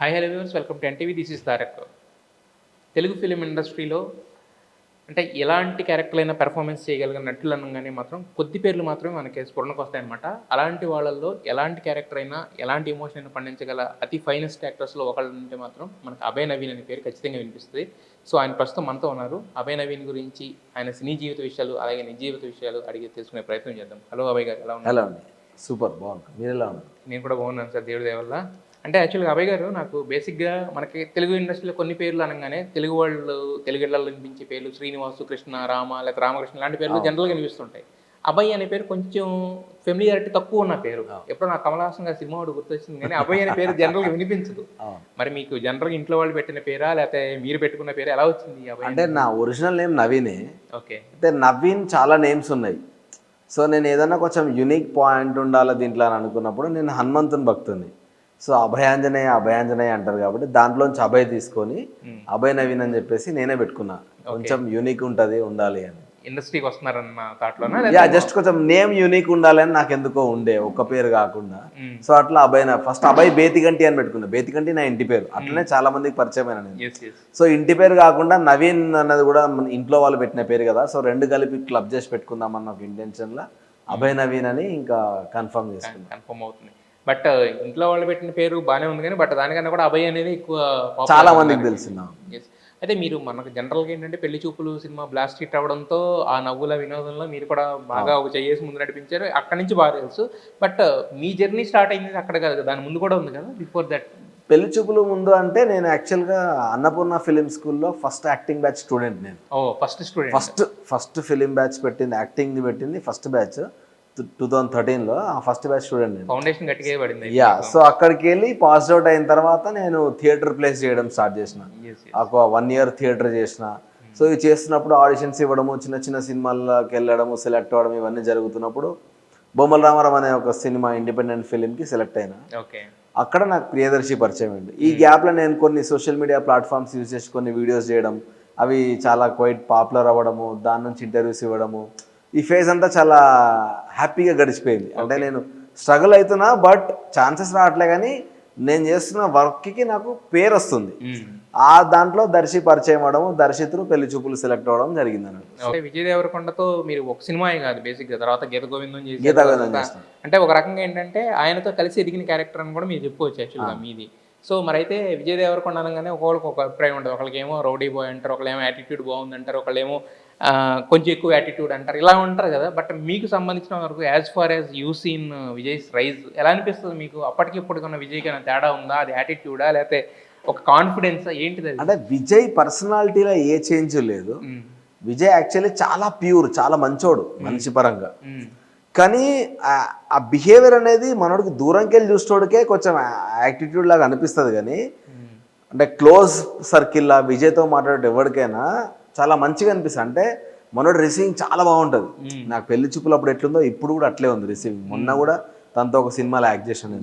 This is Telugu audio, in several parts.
Hi hello viewers, welcome to NTV. This is Tarak. Telugu film ఇండస్ట్రీలో అంటే ఎలాంటి క్యారెక్టర్లైనా పెర్ఫార్మెన్స్ చేయగలిగిన నటులు అనగానే మాత్రం కొద్ది పేర్లు మాత్రమే మనకి స్ఫురణకు వస్తాయన్నమాట. అలాంటి వాళ్ళల్లో ఎలాంటి క్యారెక్టర్ అయినా ఎలాంటి ఎమోషన్ అయినా పండించగల అతి ఫైనెస్ట్ యాక్టర్స్లో ఒకళ్ళు ఉంటే మాత్రం మనకు అభయ్ నవీన్ అనే పేరు ఖచ్చితంగా వినిపిస్తుంది. సో ఆయన ప్రస్తుతం మనతో ఉన్నారు. అభయ్ నవీన్ గురించి, ఆయన సినీ జీవిత విషయాలు, అలాగే నిజ జీవిత విషయాలు అడిగి తెలుసుకునే ప్రయత్నం చేద్దాం. హలో అభయ్ గారు, ఎలా ఉన్నారు? హలో అండి, సూపర్, బాగుంది. మీరు ఎలా ఉన్నారు? నేను కూడా బాగున్నాను సార్, దేవుడి దయ వల్ల. అంటే యాక్చువల్గా అభయ్ గారు, నాకు బేసిక్గా మనకి తెలుగు ఇండస్ట్రీలో కొన్ని పేర్లు అనగానే తెలుగు వాళ్ళు తెలుగిళ్ళలో వినిపించే పేర్లు శ్రీనివాసు, కృష్ణ, రామ, లేకపోతే రామకృష్ణ లాంటి పేర్లు జనరల్గా వినిపిస్తుంటాయి. అభయ్ అనే పేరు కొంచెం ఫెమిలియారిటీ తక్కువ ఉన్న పేరు. ఎప్పుడో నాకు కమల్ హాసన్ గారి సినిమా ఒకటి గుర్తొచ్చింది, కానీ అభయ్ అనే పేరు జనరల్గా వినిపించదు. మరి మీకు జనరల్గా ఇంట్లో వాళ్ళు పెట్టిన పేరా, లేకపోతే మీరు పెట్టుకున్న పేరు ఎలా వచ్చింది అభయ్? అంటే నా ఒరిజినల్ నేమ్ నవీనే. ఓకే. అయితే నవీన్ చాలా నేమ్స్ ఉన్నాయి. సో నేను ఏదైనా కొంచెం యునిక్ పాయింట్ ఉండాలి దీంట్లో అని అనుకున్నప్పుడు నేను హనుమంతుని భక్తుని. సో అభయాంజనేయ అంటారు కాబట్టి దాంట్లోంచి అభయ్ తీసుకొని అభయ్ నవీన్ అని చెప్పేసి నేనే పెట్టుకున్నా. కొంచెం యూనిక్ ఉండాలి అని. ఇండస్ట్రీకి వస్తున్నారన్న థాట్లోనా? జస్ట్ కొంచెం నేమ్ యూనిక్ ఉండాలి అని నాకు ఎందుకో ఉండే, ఒక్క పేరు కాకుండా. సో అట్లా ఫస్ట్ అభయ్ బేతిగంటి అని పెట్టుకున్నా. బేతిగంటి నా ఇంటి పేరు, అట్లనే చాలా మందికి పరిచయం అయినా నేను. సో ఇంటి పేరు కాకుండా నవీన్ అన్నది కూడా ఇంట్లో వాళ్ళు పెట్టిన పేరు కదా, సో రెండు కలిపి క్లబ్ చేసి పెట్టుకుందాం అన్న ఒక ఇంటెన్షన్లో అభయ్ నవీన్ అని ఇంకా కన్ఫర్మ్ చేసుకున్నాను. కన్ఫర్మ్ అవుతుంది. బట్ ఇంట్లో వాళ్ళు పెట్టిన పేరు బాగానే ఉంది, కానీ బట్ దానికన్నా కూడా అభయ్ అనేది ఎక్కువ చాలా మందికి తెలిసిందా. అయితే మీరు మనకు జనరల్గా ఏంటంటే పెళ్లి చూపులు సినిమా బ్లాస్ట్ హిట్ అవ్వడంతో ఆ నవ్వుల వినోదంలో మీరు కూడా బాగా ఒక చేసి ముందు నడిపించారు. అక్కడి నుంచి బాగా తెలుసు. బట్ మీ జర్నీ స్టార్ట్ అయింది అక్కడ కాదు, దాని ముందు కూడా ఉంది కదా, బిఫోర్ దట్. పెళ్లి చూపులు ముందు అంటే నేను యాక్చువల్గా అన్నపూర్ణ ఫిలిం స్కూల్లో ఫస్ట్ యాక్టింగ్ బ్యాచ్ స్టూడెంట్. నేను first student. First film batch పెట్టింది, యాక్టింగ్ది పెట్టింది ఫస్ట్ బ్యాచ్ 2013లో. ఆ ఫస్ట్ బ్యాచ్ స్టూడెంట్ నేను. ఫౌండేషన్ గట్టిగా పడింది. సో అక్కడికి వెళ్ళి పాస్ అవుట్ అయిన తర్వాత నేను థియేటర్ ప్లేస్ చేయడం స్టార్ట్ చేసిన. ఒక 1 year థియేటర్ చేసిన. సో ఇది చేస్తున్నప్పుడు ఆడిషన్స్ ఇవ్వడము, చిన్న చిన్న సినిమాల్లోకి వెళ్ళడము, సెలెక్ట్ అవ్వడం, ఇవన్నీ జరుగుతున్నప్పుడు బొమ్మల రామారావు అనే ఒక సినిమా ఇండిపెండెంట్ ఫిలింకి సెలెక్ట్ అయినా. అక్కడ నాకు ప్రియదర్శి పరిచయం అండి. ఈ గ్యాప్లో నేను కొన్ని సోషల్ మీడియా ప్లాట్ఫామ్స్ యూజ్ చేసి కొన్ని వీడియోస్ చేయడం, అవి చాలా క్వైట్ పాపులర్ అవ్వడము, దాని నుంచి ఇంటర్వ్యూస్ ఇవ్వడము, ఈ ఫేజ్ అంతా చాలా హ్యాపీగా గడిచిపోయింది. అంటే నేను స్ట్రగుల్ అవుతున్నా, బట్ ఛాన్సెస్ రావట్లే, కానీ నేను చేస్తున్న వర్క్కి నాకు పేరు వస్తుంది. ఆ దాంట్లో దర్శి పరిచయం అవ్వడం, దర్శితులు పెళ్లి చూపులు సెలెక్ట్ అవ్వడం జరిగింది అన్నట్టు. విజయ్ దేవరకొండతో మీరు ఒక సినిమా కాదు బేసిక్గా, తర్వాత గీత గోవిందం చేసి అంటే ఒక రకంగా ఏంటంటే ఆయనతో కలిసి ఎదిగిన క్యారెక్టర్ అని కూడా మీరు చెప్పుకోవచ్చు యాక్చువల్గా మీది. సో మరి అయితే విజయ్ దేవరకొండ అనగానే ఒకళ్ళకి ఒక అభిప్రాయం ఉంటుంది. ఒకళ్ళకేమో రౌడీ బాయ్ అంటారు, ఒకళ్ళేమో యాటిట్యూడ్ బాగుంది అంటారు, ఒకళ్ళేమో కొంచెం ఎక్కువ యాటిట్యూడ్ అంటారు, ఇలా ఉంటారు కదా. బట్ మీకు సంబంధించిన వరకు as far as you seen Vijay's rise ఎలా అనిపిస్తుంది మీకు? అప్పటికి ఇప్పటికున్న విజయ్కి ఏమైనా తేడా ఉందా? అది యాటిట్యూడా, లేకపోతే ఒక కాన్ఫిడెన్స్ ఏంటిది? అంటే విజయ్ పర్సనాలిటీలో ఏ చేంజ్ లేదు. విజయ్ యాక్చువల్లీ చాలా ప్యూర్, చాలా మంచోడు మనిషి పరంగా. కానీ ఆ బిహేవియర్ అనేది మనోడికి దూరంకి వెళ్ళి చూసేటోడికే కొంచెం యాటిట్యూడ్ లాగా అనిపిస్తుంది. కానీ అంటే క్లోజ్ సర్కిల్లా విజయ్తో మాట్లాడే ఎవరికైనా చాలా మంచిగా అనిపిస్తుంది. అంటే మనోడు రిసీవింగ్ చాలా బాగుంటుంది. నాకు పెళ్లి చూపులు అప్పుడు ఎట్లుందో ఇప్పుడు కూడా అట్లే ఉంది రిసీవింగ్. మొన్న కూడా తనతో ఒక సినిమాలో యాక్ట్ చేశాను.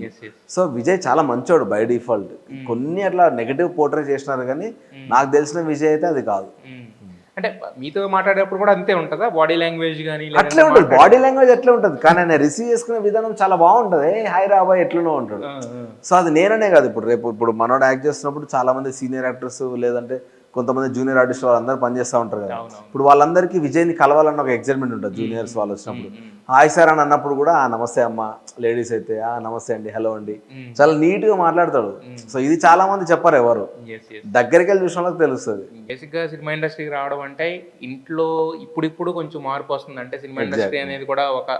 సో విజయ్ చాలా మంచోడు బై డిఫాల్ట్. కొన్ని అట్లా నెగిటివ్ పోర్ట్రే చేసినారు, కానీ నాకు తెలిసిన విజయ్ అయితే అది కాదు. అంటే మీతో మాట్లాడేటప్పుడు కూడా అంతే ఉంటుందా బాడీ లాంగ్వేజ్ కానీ? అట్లే ఉంటుంది, బాడీ లాంగ్వేజ్ అట్లే ఉంటుంది, కానీ ఆయన రిసీవ్ చేసుకునే విధానం చాలా బాగుంటుంది. హాయ్ రాబాయ్ ఎట్లనో ఉంటాడు. సో అది నేననే కాదు, ఇప్పుడు మనోడు యాక్ట్ చేస్తున్నప్పుడు చాలా మంది సీనియర్ యాక్టర్స్ లేదంటే కొంతమంది జూనియర్ ఆర్టిస్ట్ వాళ్ళందరూ పనిచేస్తూ ఉంటారు కదా. ఇప్పుడు వాళ్ళందరికీ విజయ్ని కలవాలన్న ఒక ఎగ్జైట్మెంట్ ఉంటుంది. జూనియర్స్ వాళ్ళు వచ్చినప్పుడు హాయ్ సార్ అని అన్నప్పుడు కూడా నమస్తే అమ్మ, లేడీస్ అయితే నమస్తే అండి, హలో అండి, చాలా నీట్గా మాట్లాడతాడు. సో ఇది చాలా మంది చెప్పారు, ఎవరు దగ్గరికి వెళ్ళి చూసిన వాళ్ళకి తెలుస్తుంది. బేసిక్గా సినిమా ఇండస్ట్రీకి రావడం అంటే ఇంట్లో ఇప్పుడు కొంచెం మార్పు వస్తుంది. అంటే సినిమా ఇండస్ట్రీ అనేది కూడా ఒక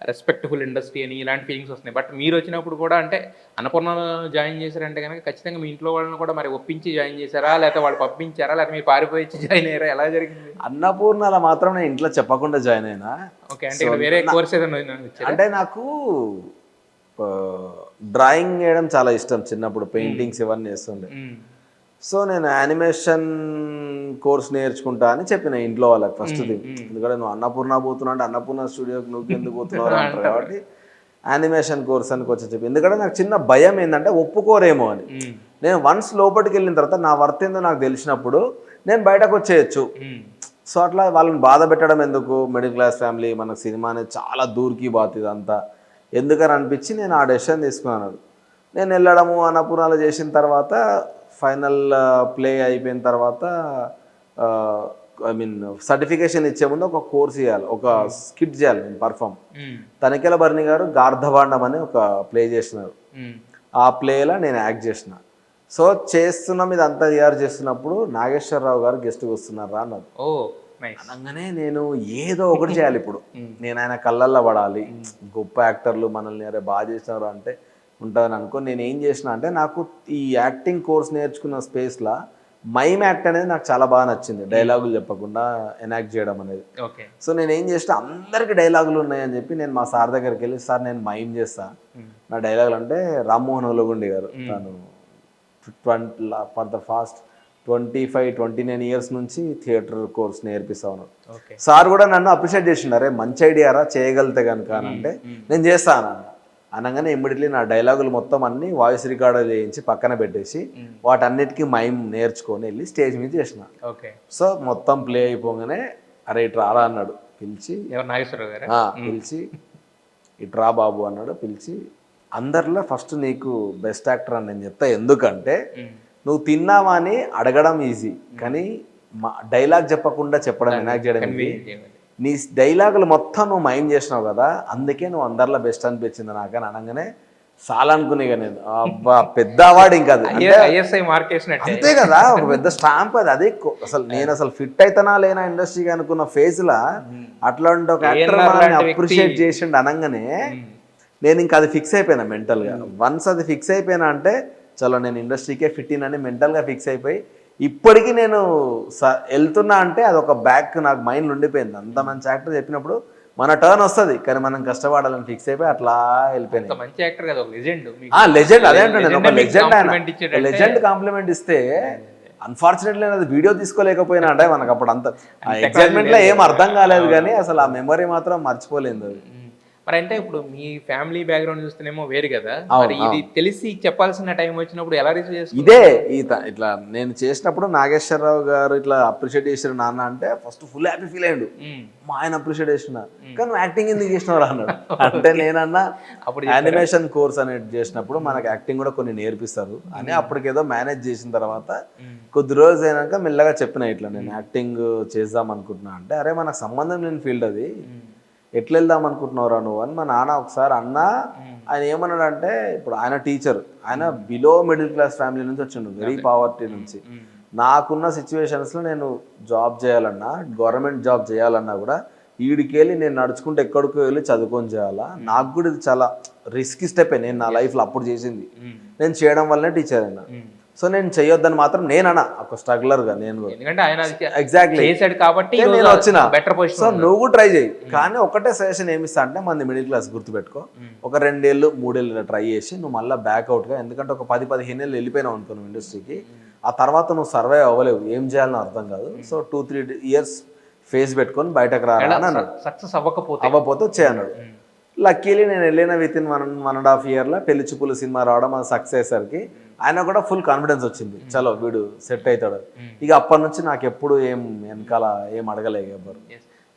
రెస్పెక్టబుల్ ఇండస్ట్రీ అని ఇలాంటి ఫీలింగ్స్ వస్తున్నాయి. బట్ మీరు వచ్చినప్పుడు కూడా అంటే అన్నపూర్ణలో జాయిన్ చేశారంటే కనుక ఖచ్చితంగా మీ ఇంట్లో వాళ్ళని కూడా మరి ఒప్పించి జాయిన్ చేశారా, లేకపోతే వాళ్ళు పంపించారా, లేకపోతే మీరు పారిపోయి జాయిన్ అయ్యారా, ఎలా జరిగింది? అన్నపూర్ణలో మాత్రం నేను ఇంట్లో చెప్పకుండా జాయిన్ అయినా. ఓకే. అంటే వేరే కోర్స్ ఏదైనా? అంటే నాకు డ్రాయింగ్ వేయడం చాలా ఇష్టం. చిన్నప్పుడు పెయింటింగ్స్ ఇవన్నీ వేస్తుండే. సో నేను యానిమేషన్ కోర్స్ నేర్చుకుంటా అని చెప్పిన ఇంట్లో వాళ్ళకి ఫస్ట్ థింగ్. ఎందుకంటే నువ్వు అన్నపూర్ణ పోతున్నా అంటే అన్నపూర్ణ స్టూడియోకి నువ్వు ఎందుకు పోతున్నావు అంటారు, కాబట్టి యానిమేషన్ కోర్స్ అని కొంచెం చెప్పి. ఎందుకంటే నాకు చిన్న భయం ఏంటంటే ఒప్పుకోరేమో అని. నేను వన్స్ లోపలికి వెళ్ళిన తర్వాత నా వర్త్ ఏందో నాకు తెలిసినప్పుడు నేను బయటకు వచ్చేయచ్చు. సో అట్లా వాళ్ళని బాధ పెట్టడం ఎందుకు, మిడిల్ క్లాస్ ఫ్యామిలీ, మనకు సినిమా అనేది చాలా దూరికి బాత్ ఇదంతా ఎందుకని అనిపించి నేను ఆ డెసిషన్ తీసుకున్నాను. నేను వెళ్ళడము అన్నపూర్ణాలు చేసిన తర్వాత ఫైనల్ ప్లే అయిపోయిన తర్వాత ఐ మీన్ సర్టిఫికేషన్ ఇచ్చే ముందు ఒక కోర్స్ చేయాలి, ఒక స్కిట్ చేయాలి నేను పర్ఫామ్. తనికెల భరణి గారు గార్ధభాండం అని ఒక ప్లే చేసినారు, ఆ ప్లేలో నేను యాక్ట్ చేసిన. సో చేస్తున్నాం ఇదంతా తయారు చేస్తున్నప్పుడు నాగేశ్వరరావు గారు గెస్ట్గా వస్తున్నారా అన్నారు. అనగానే నేను ఏదో ఒకటి చేయాలి ఇప్పుడు, నేను ఆయన కళ్ళల్లో పడాలి, గొప్ప యాక్టర్లు మనల్ని అరే బాగా చేసినారు అంటే ఉంటుందని అనుకో. నేను ఏం చేసిన అంటే నాకు ఈ యాక్టింగ్ కోర్స్ నేర్చుకున్న స్పేస్లో మైమ్ యాక్ట్ అనేది నాకు చాలా బాగా నచ్చింది, డైలాగులు చెప్పకుండా ఎనాక్ట్ చేయడం అనేది. సో నేను ఏం చేసిన అందరికి డైలాగులు ఉన్నాయని చెప్పి నేను మా సార్ దగ్గరికి వెళ్ళి, సార్ నేను మైమ్ చేస్తా, నా డైలాగులు అంటే రామ్మోహన్ ఒలగుండి గారు, తను ఫర్ ద ఫాస్ట్ 29 ఇయర్స్ నుంచి థియేటర్ కోర్స్ నేర్పిస్తా ఉన్నాను. సార్ కూడా నన్ను అప్రిషియేట్ చేసిండు, అరే మంచి ఐడియారా చేయగలితే కనుక అని అంటే నేను చేస్తాను అనగానే ఇమ్మీడియట్లీ నా డైలాగులు మొత్తం అన్ని వాయిస్ రికార్డ్ చేయించి పక్కన పెట్టేసి వాటన్నిటికీ మైమ్ నేర్చుకొని వెళ్ళి స్టేజ్ మీద చేసిన. సో మొత్తం ప్లే అయిపోగానే అరే ఇటు రారా అన్నాడు, పిలిచి పిలిచి ఇటు రా బాబు అన్నాడు, పిలిచి అందరిలో ఫస్ట్ నీకు బెస్ట్ యాక్టర్ అని నేను చెప్తా, ఎందుకంటే నువ్వు తిన్నావా అని అడగడం ఈజీ, కానీ డైలాగ్ చెప్పకుండా చెప్పడం ఎనాక్ట్ చేయడం నీ డైలాగులు మొత్తం నువ్వు మైండ్ చేసినావు కదా, అందుకే నువ్వు అందరిలో బెస్ట్ అనిపించింది నాకు అని అనగానే చాలా అనుకునే నేను అబ్బా పెద్ద అవార్డు ఇంకా అంతే కదా, ఒక పెద్ద స్టాంప్ అది. అదే అసలు నేను అసలు ఫిట్ అయితేనా లేనా ఇండస్ట్రీకి అనుకున్న ఫేజ్లా అట్లాంటి ఒక యాక్టర్ మనల్ని అప్రిషియేట్ చేసిండు అనగానే నేను ఇంకా అది ఫిక్స్ అయిపోయినా మెంటల్గా. వన్స్ అది ఫిక్స్ అయిపోయినా అంటే చలో నేను ఇండస్ట్రీకే ఫిట్ అని మెంటల్గా ఫిక్స్ అయిపోయి ఇప్పటికీ నేను వెళ్తున్నా అంటే అదొక బ్యాక్ నాకు మైండ్లో ఉండిపోయింది. అంత మంచి యాక్టర్ చెప్పినప్పుడు మన టర్న్ వస్తుంది, కానీ మనం కష్టపడాలని ఫిక్స్ అయిపోయి అట్లా వెళ్ళిపోయింది. లెజెండ్ అదే అంటే నేను ఒక లెజెండ్ కాంప్లిమెంట్ ఇస్తే అన్ఫార్చునేట్లీ అది వీడియో తీసుకోలేకపోయినా అంటే మనకు అప్పుడు అంత ఎగ్జైట్మెంట్లో ఏం అర్థం కాలేదు, కానీ అసలు ఆ మెమరీ మాత్రం మర్చిపోలేదు అది. మరి అంటే ఇప్పుడు మీ ఫ్యామిలీ బ్యాక్గ్రౌండ్ చూస్తేనేమో వేరు కదా, మరి ఇది తెలిసి చెప్పాల్సిన టైం వచ్చినప్పుడు ఎలా రిసీవ్ చేస్తారు? ఇదే ఇట్లా నేను చేసినప్పుడు నాగేశ్వరరావు గారు ఇట్లా అప్రిషియేట్ చేసిన నాన్న అంటే ఫస్ట్ ఫుల్ హ్యాపీ ఫీల్ అయ్యాడు, మా ఆయన అప్రిషియేట్ చేసిన, కానీ నువ్వు యాక్టింగ్ ఎందుకు చేసినావు అన్నాడు. అంటే నేనన్నా అప్పుడు యానిమేషన్ కోర్స్ అనేది చేసినప్పుడు మనకు యాక్టింగ్ కూడా కొన్ని నేర్పిస్తారు అని అప్పటికేదో మేనేజ్ చేసిన తర్వాత కొద్ది రోజు అయినాక మెల్లగా చెప్పిన ఇట్లా నేను యాక్టింగ్ చేద్దాం అనుకుంటున్నా అంటే, అరే మనకు సంబంధం లేని ఫీల్డ్ అది, ఎట్లా వెళ్దాం అనుకుంటున్నారా నువ్వు అని మా నాన్న ఒకసారి అన్న. ఆయన ఏమన్నాడంటే ఇప్పుడు ఆయన టీచర్, ఆయన బిలో మిడిల్ క్లాస్ ఫ్యామిలీ నుంచి వచ్చిండు, వెరీ పావర్టీ నుంచి. నాకున్న సిచ్యువేషన్స్లో నేను జాబ్ చేయాలన్నా, గవర్నమెంట్ జాబ్ చేయాలన్నా కూడా ఈడికెళ్ళి నేను నడుచుకుంటే ఎక్కడికో వెళ్ళి చదువుకొని చేయాలా, నాకు కూడా ఇది చాలా రిస్కీ స్టెప్ నేను నా లైఫ్లో అప్పుడు చేసింది. నేను చేయడం వల్లనే టీచర్ అయినా. సో నేను చెయ్యొద్దని మాత్రం నేనన్నా ఒక స్ట్రగ్లర్గా నేను ఎగ్జాక్ట్లీ కాబట్టి నేను వచ్చిన. సో నువ్వు కూడా ట్రై చేయి, కానీ ఒకటే సజెషన్ ఏమిస్తా అంటే మంది మిడిల్ క్లాస్ గుర్తుపెట్టుకో, ఒక 2 ఏళ్ళు 3 ఏళ్ళు ట్రై చేసి నువ్వు మళ్ళీ బ్యాక్అవుట్గా, ఎందుకంటే ఒక 10-15 ఏళ్ళు వెళ్ళిపోయినావు అనుకో నువ్వు ఇండస్ట్రీకి, ఆ తర్వాత నువ్వు సర్వైవ్ అవ్వలేవు, ఏం చేయాలని అర్థం కాదు. సో 2-3 ఇయర్స్ ఫేస్ పెట్టుకొని బయటకు రావాలి అన్నాడు. సక్సెస్ అవ్వకపోతే వచ్చేయన్నాడు. లక్కీలీ నేను వెళ్ళిన వితిన్ 1.5 ఇయర్లో పెళ్లి చూపులు సినిమా రావడం అది సక్సెస్ సరికి ఆయన కూడా ఫుల్ కాన్ఫిడెన్స్ వచ్చింది, చలో వీడు సెట్ అవుతాడు. ఇక అప్పటి నుంచి నాకు ఎప్పుడు ఏం వెనకాల ఏం అడగలేదు ఎవ్వరు.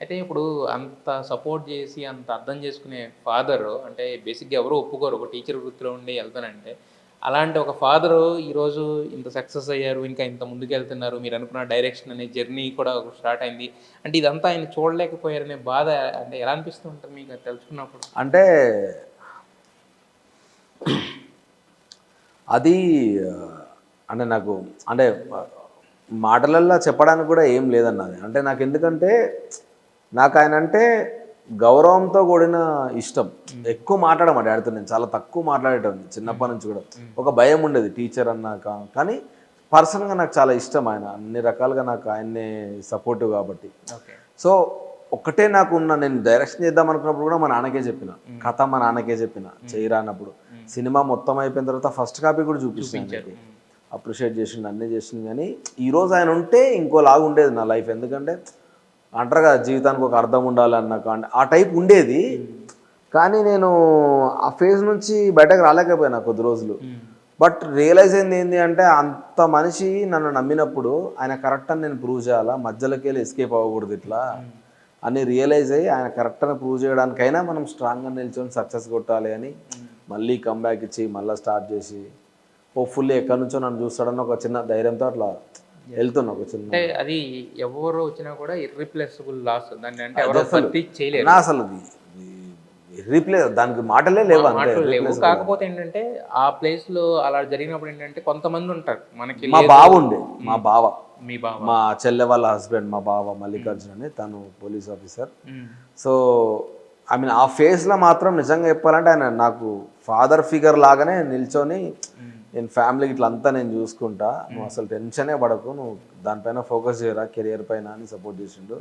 అయితే ఇప్పుడు అంత సపోర్ట్ చేసి అంత అర్థం చేసుకునే ఫాదర్ అంటే బేసిక్గా ఎవరు ఒప్పుకోరు ఒక టీచర్ వృత్తిలో ఉండి వెళ్తానంటే, అలాంటి ఒక ఫాదరు ఈరోజు ఇంత సక్సెస్ అయ్యారు, ఇంకా ఇంత ముందుకు వెళ్తున్నారు, మీరు అనుకున్న డైరెక్షన్ అనే జర్నీ కూడా స్టార్ట్ అయింది అంటే ఇదంతా ఆయన చూడలేకపోయారనే బాధ అంటే ఎలా అనిపిస్తూ ఉంటుంది మీకు తెలుసుకున్నప్పుడు? అంటే అది అంటే నాకు అంటే మాటలల్లో చెప్పడానికి కూడా ఏం లేదన్నది. అంటే నాకు ఎందుకంటే నాకు ఆయన అంటే గౌరవంతో కూడిన ఇష్టం. ఎక్కువ మాట్లాడడం మా డాడీతో నేను చాలా తక్కువ మాట్లాడేటోని చిన్నప్పటి నుంచి కూడా. ఒక భయం ఉండేది టీచర్ అన్నాక, కానీ పర్సనల్గా నాకు చాలా ఇష్టం ఆయన, అన్ని రకాలుగా నాకు ఆయన్నే సపోర్టివ్ కాబట్టి. సో ఒక్కటే నాకు ఉన్న, నేను డైరెక్షన్ చేద్దాం అనుకున్నప్పుడు కూడా మా నాన్నకే చెప్పిన, కథ మా నాన్నకే చెప్పిన చేయరా అన్నప్పుడు. సినిమా మొత్తం అయిపోయిన తర్వాత ఫస్ట్ కాపీ కూడా చూపించాను, అప్రిషియేట్ చేసిండు, అన్నీ చేసిండు. కానీ ఈరోజు ఆయన ఉంటే ఇంకోలాగా ఉండేది నా లైఫ్. ఎందుకంటే అంటారు కదా జీవితానికి ఒక అర్థం ఉండాలన్న ఆ టైప్ ఉండేది. కానీ నేను ఆ ఫేజ్ నుంచి బయటకు రాలేకపోయినా కొద్ది రోజులు. బట్ రియలైజ్ అయింది ఏంటి అంటే, అంత మనిషి నన్ను నమ్మినప్పుడు ఆయన కరెక్ట్ అని నేను ప్రూవ్ చేయాలా, మధ్యలోకి వెళ్ళి ఎస్కేప్ అవ్వకూడదు ఇట్లా అని రియలైజ్ అయ్యి ఆయన కరెక్ట్ అని ప్రూవ్ చేయడానికైనా మనం స్ట్రాంగ్గా నిల్చొని సక్సెస్ కొట్టాలి అని మళ్ళీ కంబ్యాక్ ఇచ్చి మళ్ళీ స్టార్ట్ చేసి హోప్ఫుల్లీ ఎక్కడి నుంచో నన్ను చూస్తాడని ఒక చిన్న ధైర్యంతో అట్లా వెళ్తున్నా ఒక చిన్న. అంటే అది ఎవరు వచ్చినా కూడా ఇర్రిప్లేసబుల్ లాస్, దాన్ని అంటే ఎవరో భర్తీ చేయలేరు. నా అసలు రీప్లేస్ దానికి మాటలే లేవు అంతే. మాటలు లేవు. కాకపోతే ఏంటంటే ఆ ప్లేస్ లో అలా జరిగినప్పుడు ఏంటంటే కొంతమంది ఉంటారు మనకి. మా బావ ఉండే, మా బావ, మీ బావ, మా చెల్లె వాళ్ళ హస్బెండ్, మా బావ మల్లికార్జున్ అని, తను police officer. So I mean ఆ ఫేజ్లో మాత్రం నిజంగా చెప్పాలంటే ఆయన నాకు ఫాదర్ ఫిగర్ లాగానే నిల్చొని, నేను ఫ్యామిలీకి ఇట్లా అంతా నేను చూసుకుంటా, నువ్వు అసలు టెన్షనే పడకు, నువ్వు దానిపైన ఫోకస్ చేయరా కెరియర్ పైన అని సపోర్ట్ చేసిండు.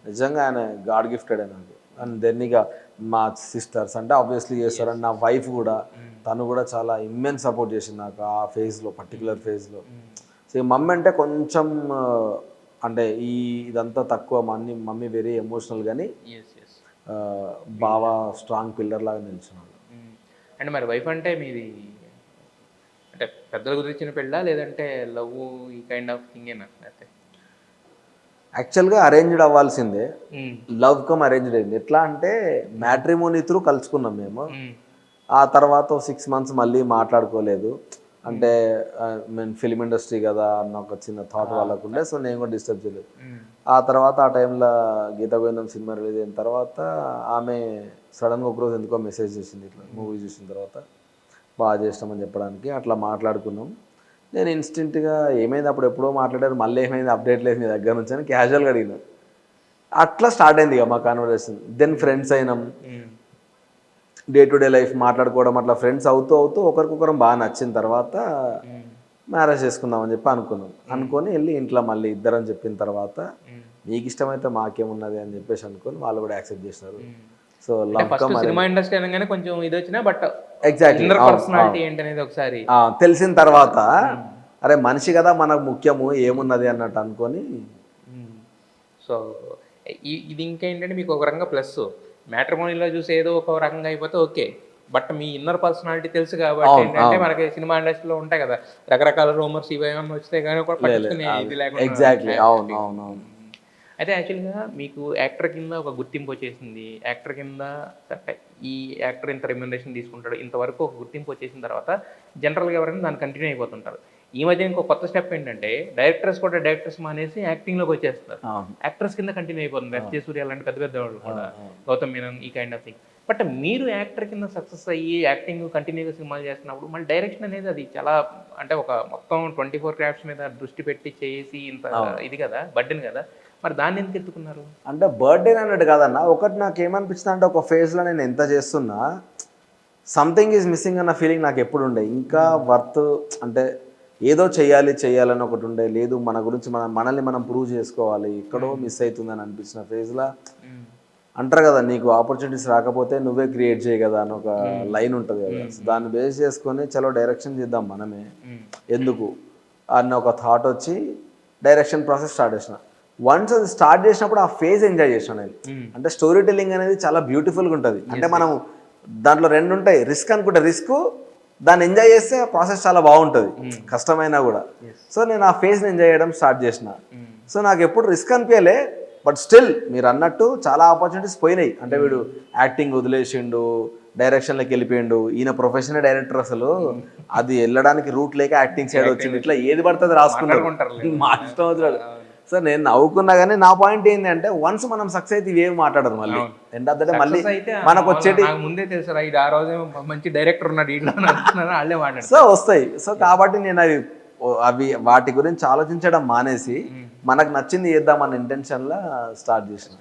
నిజంగా ఆయన గాడ్ గిఫ్టెడ్ నాకు. అండ్ దెన్ ఇక మా సిస్టర్స్ అంటే ఆబ్వియస్లీ చేస్తారు, అండ్ నా వైఫ్ కూడా, తను కూడా చాలా ఇమ్మెన్స్ సపోర్ట్ చేసింది నాకు ఆ ఫేజ్లో, పర్టికులర్ ఫేజ్లో. సో మమ్మీ అంటే కొంచెం అంటే ఇదంతా తక్కువ, మమ్మీ వెరీ ఎమోషనల్, కానీ బాగా స్ట్రాంగ్ పిల్లర్ లాగా నిల్చున్నాడు. అండ్ మరి వైఫ్ అంటే మీది అంటే పెద్దల గురించిన పెళ్ళా లేదంటే లవ్ ఈ కైండ్ ఆఫ్ థింగ్ ఏనా? అయితే యాక్చువల్గా అరేంజ్డ్ అవ్వాల్సిందే, లవ్ కమ్ అరేంజ్డ్ అయింది. ఎట్లా అంటే మ్యాట్రిమోనీ త్రూ కలుసుకున్నాం మేము. ఆ తర్వాత 6 months మళ్ళీ మాట్లాడుకోలేదు. అంటే మేము ఫిలిం ఇండస్ట్రీ కదా అన్న ఒక చిన్న థాట్ వాళ్ళకు ఉండే, సో నేను కూడా డిస్టర్బ్ చేయలేదు. ఆ తర్వాత ఆ టైంలో గీతా గోవిందం సినిమా రిలీజ్ అయిన తర్వాత ఆమె సడన్గా ఒకరోజు ఎందుకో మెసేజ్ చేసింది, ఇట్లా మూవీ చూసిన తర్వాత బాగా చేస్తామని చెప్పడానికి. అట్లా మాట్లాడుకున్నాం. నేను ఇన్స్టెంట్గా ఏమైంది అప్పుడు ఎప్పుడో మాట్లాడారు, మళ్ళీ ఏమైంది అప్డేట్ లేదు మీ దగ్గర నుంచి అని క్యాజువల్గా అడిగినా. అట్లా స్టార్ట్ అయింది ఇక మా కాన్వర్సేషన్. దెన్ ఫ్రెండ్స్ అయినాం, డే టు డే లైఫ్ మాట్లాడుకోవడం, అట్లా ఫ్రెండ్స్ అవుతూ ఒకరికొకరం బాగా నచ్చిన తర్వాత మ్యారేజ్ చేసుకుందామని చెప్పి అనుకొని వెళ్ళి ఇంట్లో మళ్ళీ ఇద్దరని చెప్పిన తర్వాత మీకు ఇష్టమైతే మాకేమున్నది అని చెప్పేసి అనుకొని వాళ్ళు కూడా యాక్సెప్ట్ చేసినారు. సో సినిమా ఇండస్ట్రీ అనగానే కొంచెం ఇది వచ్చినా, బట్ ఎగ్జాక్ట్లీ పర్సనాలిటీ ఏంటనేది ఒకసారి తెలిసిన తర్వాత అరే మనిషి కదా మనకు ముఖ్యము, ఏమున్నది అన్నట్టు అనుకొని. సో ఇది ఇంకేంటంటే మీకు ఒక రకంగా ప్లస్, మ్యాట్రిమోనీలో చూసి ఏదో ఒక రకంగా అయిపోతే okay, but me inner personality తెలుసు కాబట్టి ఏంటంటే మనకి సినిమా ఇండస్ట్రీలో ఉంటాయి కదా రకరకాల రూమర్స్, ఇవి ఏమన్నా వస్తే కానీ కూడా పట్టించుకునే ఇది లేకుండా. ఎగ్జాక్ట్లీ, అవును. అయితే యాక్చువల్గా మీకు యాక్టర్ కింద ఒక గుర్తింపు వచ్చేసింది. యాక్టర్ కింద ఈ యాక్టర్ ఇంత రెమ్యునరేషన్ తీసుకుంటాడు, ఇంతవరకు ఒక గుర్తింపు వచ్చేసిన తర్వాత జనరల్గా ఎవరైనా దాన్ని కంటిన్యూ అయిపోతుంటారు. ఈ మధ్య ఇంకో కొత్త స్టెప్ ఏంటంటే డైరెక్టర్స్ మానేసి యాక్టింగ్లోకి వచ్చేస్తారు. యాక్టర్స్ కింద కంటిన్యూ అయిపోతుంది. ఎస్జే సూర్య లాంటి పెద్ద పెద్ద వాళ్ళు కూడా, గౌతమ్ మీనన్, ఈ కైండ్ ఆఫ్ థింగ్. బట్ మీరు యాక్టర్ కింద సక్సెస్ అయ్యి యాక్టింగ్ కంటిన్యూగా సినిమాలు చేస్తున్నప్పుడు మళ్ళీ డైరెక్షన్ అనేది అది చాలా అంటే ఒక మొత్తం 24 క్రాఫ్ట్స్ మీద దృష్టి పెట్టి చేసి ఇంత ఇది కదా, బర్డెన్ కదా, మరి దాన్ని ఎందుకు ఎత్తుకున్నారు? అంటే బర్త్డేన్ అన్నట్టు కాదన్న, ఒకటి నాకు ఏమనిపిస్తుంది అంటే ఒక ఫేజ్లో నేను ఎంత చేస్తున్నా సంథింగ్ ఈజ్ మిస్సింగ్ అన్న ఫీలింగ్ నాకు ఎప్పుడు ఉండే. ఇంకా వర్త్ అంటే ఏదో చేయాలని ఒకటి ఉండే, లేదు మన గురించి మనల్ని మనం ప్రూవ్ చేసుకోవాలి, ఎక్కడో మిస్ అవుతుందని అనిపించిన ఫేజ్లో. అంటారు కదా నీకు ఆపర్చునిటీస్ రాకపోతే నువ్వే క్రియేట్ చేయ కదా అని ఒక లైన్ ఉంటుంది కదా, దాన్ని బేస్ చేసుకొని చలో డైరెక్షన్ చేద్దాం మనమే ఎందుకు అన్న ఒక థాట్ వచ్చి డైరెక్షన్ ప్రాసెస్ స్టార్ట్ చేసిన. వన్స్ అది స్టార్ట్ చేసినప్పుడు ఆ ఫేజ్ ఎంజాయ్ చేసాను నేను. అంటే స్టోరీ టెల్లింగ్ అనేది చాలా బ్యూటిఫుల్గా ఉంటుంది. అంటే మనం దాంట్లో 2 ఉంటాయి, రిస్క్ అనుకుంటే రిస్క్, దాన్ని ఎంజాయ్ చేస్తే ప్రాసెస్ చాలా బాగుంటుంది కష్టమైనా కూడా. సో నేను ఆ ఫేజ్ని ఎంజాయ్ చేయడం స్టార్ట్ చేసిన. సో నాకు ఎప్పుడు రిస్క్ అనిపించలే, బట్ స్టిల్ మీరు అన్నట్టు చాలా ఆపర్చునిటీస్ పోయినాయి. అంటే వీడు యాక్టింగ్ వదిలేసిండు, డైరెక్షన్లోకి వెళ్ళిపోయిండు, ఈయన ప్రొఫెషనల్ డైరెక్టర్, అసలు అది వెళ్ళడానికి రూట్ లేక యాక్టింగ్ సైడ్ వచ్చింది, ఇట్లా ఏది పడుతుంది రాసుకుంటారు మా ఇష్టం వదిలాడు. సో నేను నవ్వుకున్నా, కానీ నా పాయింట్ ఏంటి అంటే వన్స్ మనం సక్సెస్ అయితే ఇవేమి మాట్లాడరు మళ్ళీ ఎండ్ ఆఫ్ ద డే మళ్ళీ మనకు వచ్చేటి ముందే తెలుసు ఆ రోజు మంచి డైరెక్టర్ ఉన్నాడు సో వస్తాయి. సో కాబట్టి నేను అవి వాటి గురించి ఆలోచించడం మానేసి మనకు నచ్చింది చేద్దామన్న ఇంటెన్షన్లో స్టార్ట్ చేశాను.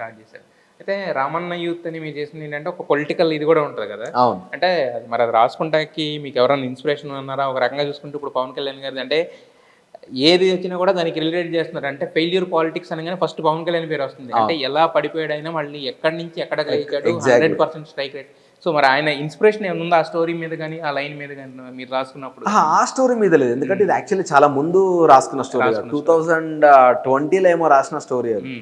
అయితే రామన్న యూత్ అని మీరు చేసింది ఏంటంటే ఒక పొలిటికల్ ఇది కూడా ఉంటుంది కదా. అవును. అంటే మరి అది రాసుకుంటాకి మీకు ఎవరైనా ఇన్స్పిరేషన్ ఉన్నారా? ఒక రకంగా చూసుకుంటే ఇప్పుడు పవన్ కళ్యాణ్ గారి అంటే ఏది వచ్చినా కూడా దానికి రిలేటెడ్ చేస్తున్నారు. అంటే ఫెయిల్యూర్ పాలిటిక్స్ అనగానే ఫస్ట్ పవన్ కళ్యాణ్ పేరు వస్తుంది. అంటే ఎలా పడిపోయాడైనా మళ్ళీ ఎక్కడి నుంచి ఎక్కడ గెలిచాడు, 100% స్ట్రైక్ రేట్. సో మరి ఆయన ఇన్స్పిరేషన్ ఏమైనా ఉందా ఆ స్టోరీ మీద కానీ ఆ లైన్ మీద కానీ మీరు రాసుకున్నప్పుడు? ఆ స్టోరీ మీద లేదు, ఎందుకంటే ఇది యాక్చువల్లీ చాలా ముందు రాసుకున్న స్టోరీ, 2020లో ఏమో రాసిన స్టోరీ అది.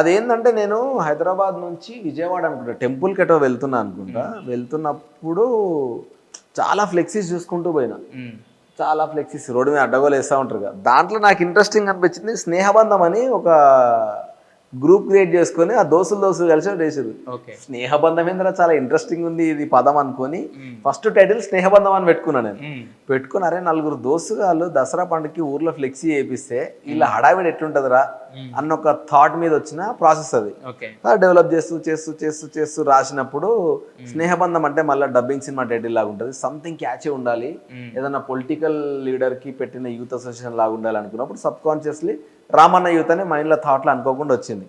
అదేంటంటే నేను హైదరాబాద్ నుంచి విజయవాడ అనుకుంటా టెంపుల్కి ఎటో వెళ్తున్నప్పుడు చాలా ఫ్లెక్సీస్ చూసుకుంటూ పోయినా. చాలా ఫ్లెక్సీస్ రోడ్డు మీద అడ్డగోలు వేస్తూ ఉంటారు కదా. దాంట్లో నాకు ఇంట్రెస్టింగ్ అనిపించింది స్నేహబంధం అని ఒక గ్రూప్ క్రియేట్ చేసుకొని ఆ దోస్తులు కలిసి వేసారు. ఓకే. స్నేహబంధం ఏంద్రా చాలా ఇంట్రెస్టింగ్ ఉంది ఇది పదం అనుకొని ఫస్ట్ టైటిల్ స్నేహబంధం అని పెట్టుకున్నాను నేను. పెట్టుకుని అరే నలుగురు దోస్తుగాళ్ళు దసరా పండుగకి ఊర్లో ఫ్లెక్సీ చేపిస్తే ఇలా హడావిడి ఎట్లుంటదిరా అన్న ఒక థాట్ మీద వచ్చిన ప్రాసెస్ అది. డెవలప్ చేస్తూ చేస్తూ చేస్తూ చేస్తూ రాసినప్పుడు స్నేహబంధం అంటే మళ్ళీ డబ్బింగ్ సినిమా టైటిల్ లాగా ఉంటుంది, సంథింగ్ క్యాచీ ఉండాలి, ఏదన్నా పొలిటికల్ లీడర్ కి పెట్టిన యూత్ అసోసియేషన్ లాగా ఉండాలి అనుకున్నప్పుడు సబ్ కాన్షియస్లీ రామన్న యూత్ అని మైండ్లో థాట్లో అనుకోకుండా వచ్చింది.